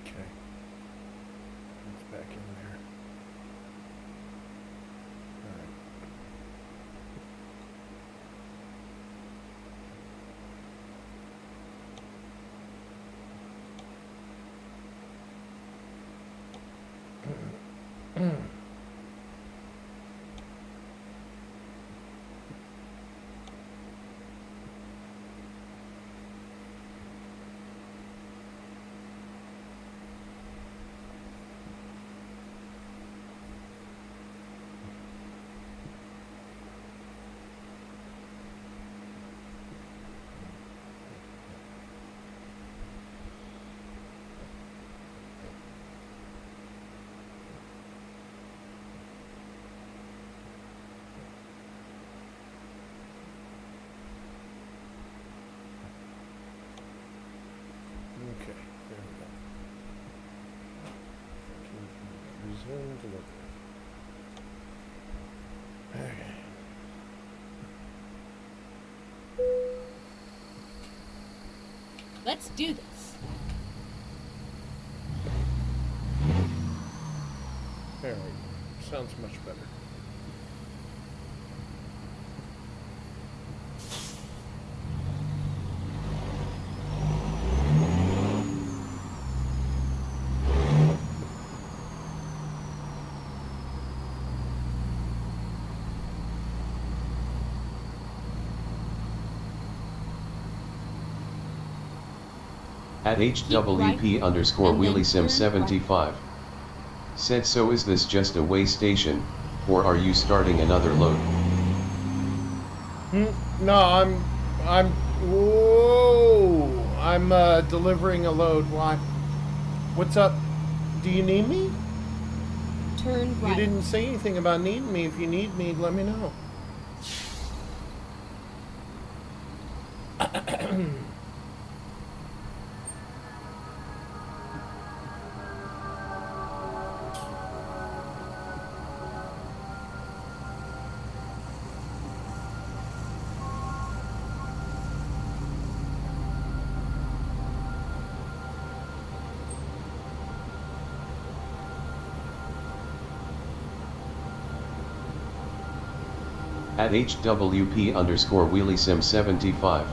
Okay. It's back in there. Alright. Okay, there we go. Resume delivery. Okay. Let's do this. There we go. Sounds much better. At HWP underscore WheelieSim75. Said so is this just a way station, or are you starting another load? No, I'm delivering a load. Why? What's up? Do you need me? Turn You right. didn't say anything about needing me. If you need me, let me know. At HWP underscore WheelieSim75.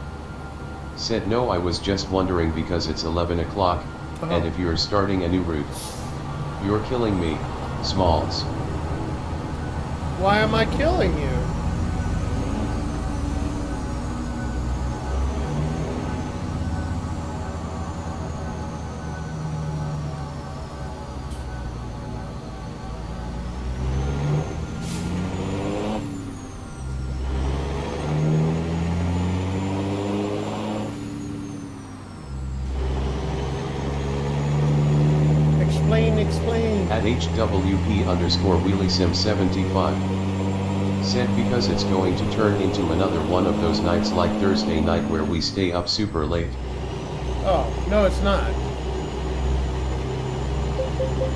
Said no, I was just wondering because it's 11 o'clock, and if you're starting a new route. You're killing me, Smalls. Why am I killing you? Explain. At HWP underscore WheelieSim75. Said because it's going to turn into another one of those nights like Thursday night where we stay up super late. Oh, no it's not.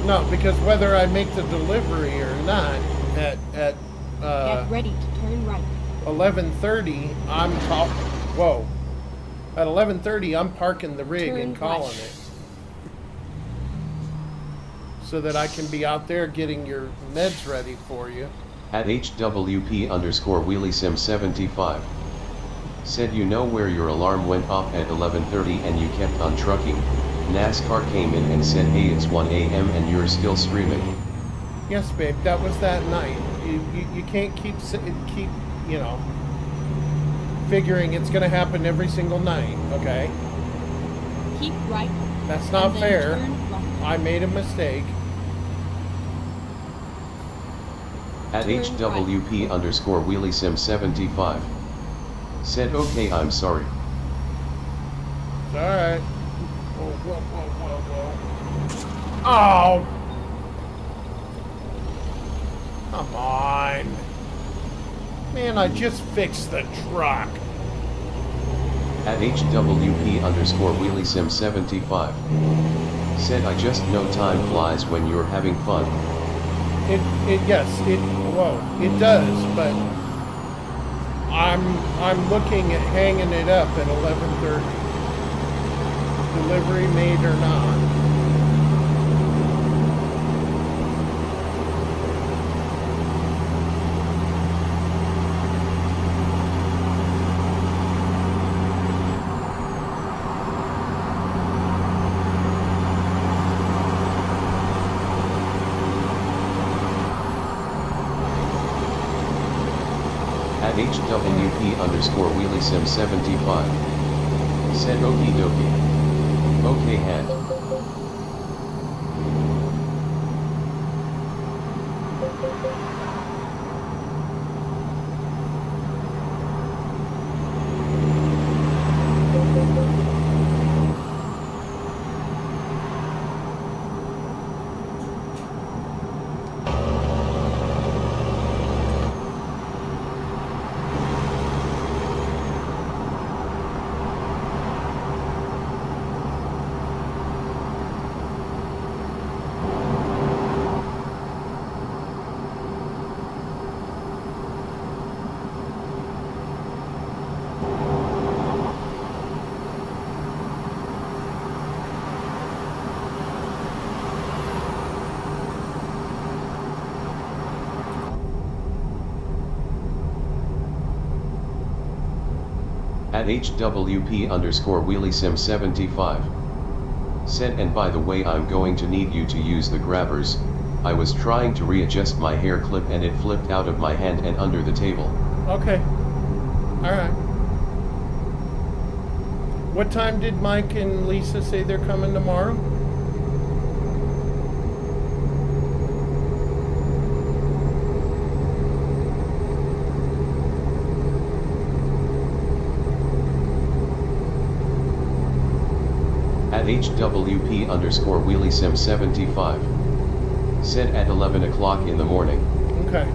No, because whether I make the delivery or not, at Get ready to turn right. 11:30, I'm whoa. At 11:30, I'm parking the rig and calling it. So that I can be out there getting your meds ready for you. At HWP underscore WheelieSim75. Said you know where your alarm went off at 11:30 and you kept on trucking. NASCAR came in and said hey it's 1 a.m. and you're still screaming. Yes babe, that was that night. You can't keep you know, figuring it's gonna happen every single night, okay? Keep right. That's not fair. Right. I made a mistake. At HWP underscore WheelieSim75. Said okay I'm sorry. It's alright. Whoa. Oh! Come on. Man, I just fixed the truck. At HWP underscore WheelieSim75. Said I just know time flies when you're having fun. It does, but I'm looking at hanging it up at 11:30. Delivery made or not. At HWP underscore WheelieSim75. Said okie dokie. Okay hand. At HWP underscore WheelieSim75. Said and by the way I'm going to need you to use the grabbers. I was trying to readjust my hair clip and it flipped out of my hand and under the table. Okay. Alright. What time did Mike and Lisa say they're coming tomorrow? At HWP underscore WheelieSim75. Said at 11 o'clock in the morning. Okay.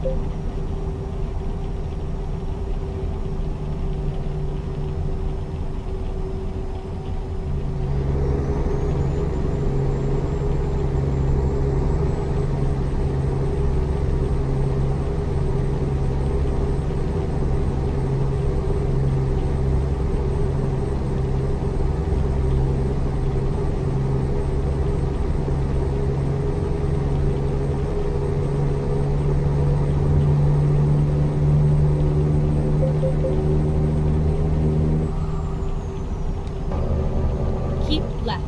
Keep left.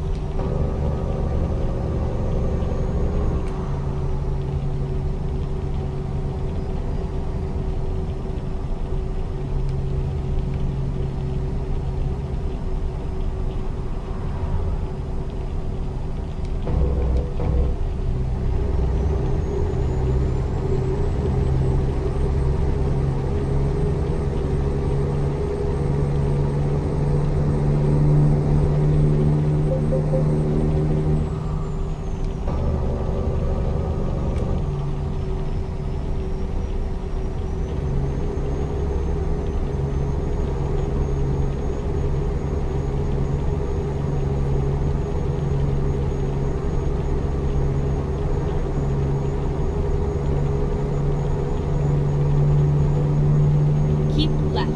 Keep left.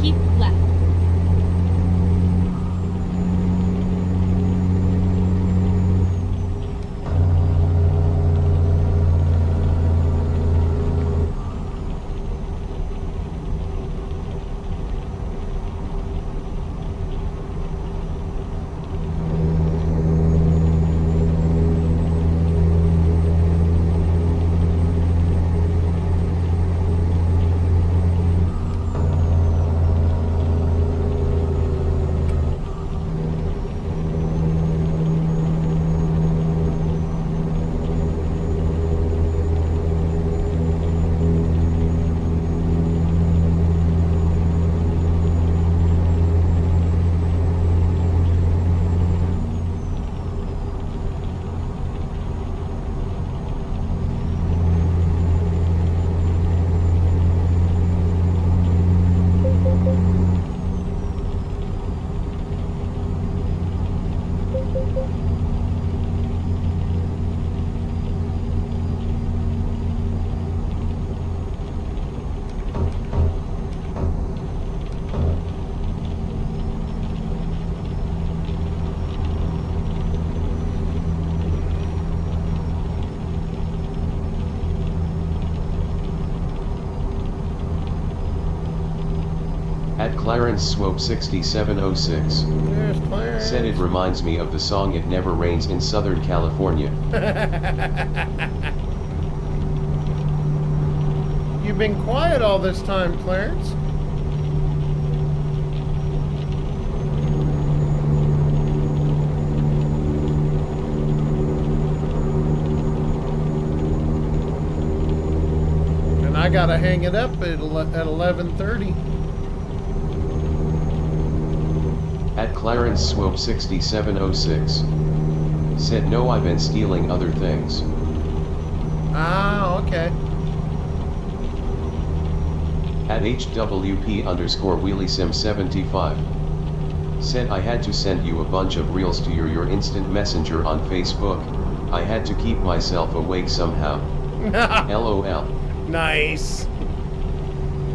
Keep left. At Clarence Swope 6706. There's Clarence. Said it reminds me of the song It Never Rains in Southern California. You've been quiet all this time, Clarence. gotta hang it up at 11:30. At Clarence Swope 6706. Said no, I've been stealing other things. Ah, okay. At HWP_WheelieSim75. Said I had to send you a bunch of reels to your instant messenger on Facebook. I had to keep myself awake somehow. LOL. Nice.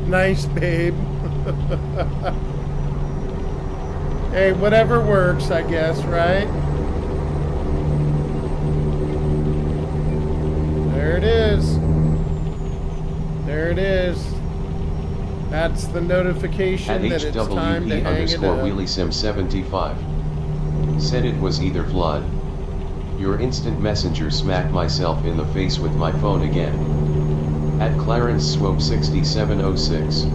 Nice, babe. Hey, whatever works, I guess, right? There it is. There it is. That's the notification At that it's time to hang it up. HWP_WheelieSim75. Said it was either flood. Your instant messenger smacked myself in the face with my phone again. At Clarence Swope 6706.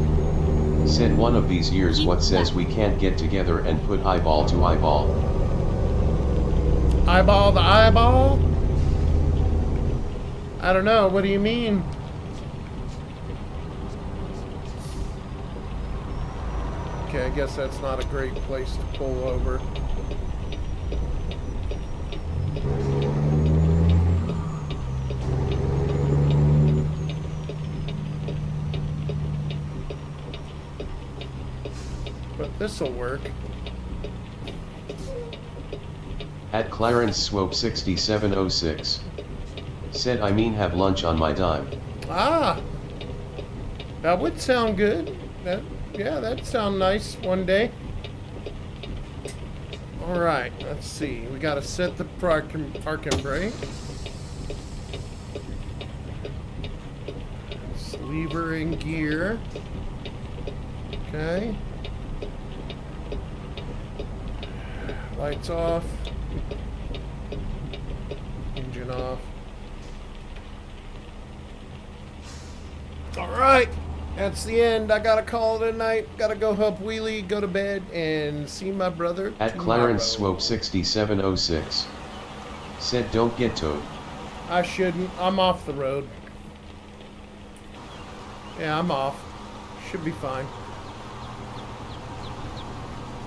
Said one of these years what says we can't get together and put eyeball to eyeball. Eyeball to eyeball? I don't know, what do you mean? Okay, I guess that's not a great place to pull over. But this'll work. At Clarence Swope 6706. Said I mean have lunch on my dime. Ah! That would sound good. Yeah, that'd sound nice one day. Alright, let's see. We gotta set the park and brake. Lever in gear. Okay. Lights off. Engine off. Alright, that's the end. I gotta call it a night. Gotta go help Wheelie, go to bed, and see my brother At tomorrow. Clarence Swope 6706. Said don't get towed. I shouldn't. I'm off the road. Yeah, I'm off. Should be fine.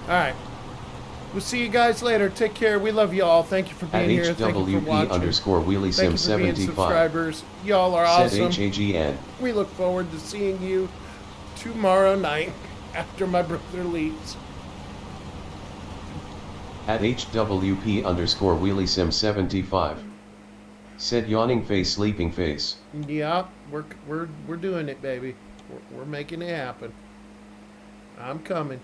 Alright. We'll see you guys later. Take care. We love you all. Thank you for being At here. Thank you for watching. Thank you for being HWP_WheelieSim75. subscribers. Y'all are awesome. Said HAGN. We look forward to seeing you tomorrow night after my brother leaves. At HWP_WheelieSim75. Said yawning face, sleeping face. Yeah, we're doing it, baby. We're making it happen. I'm coming.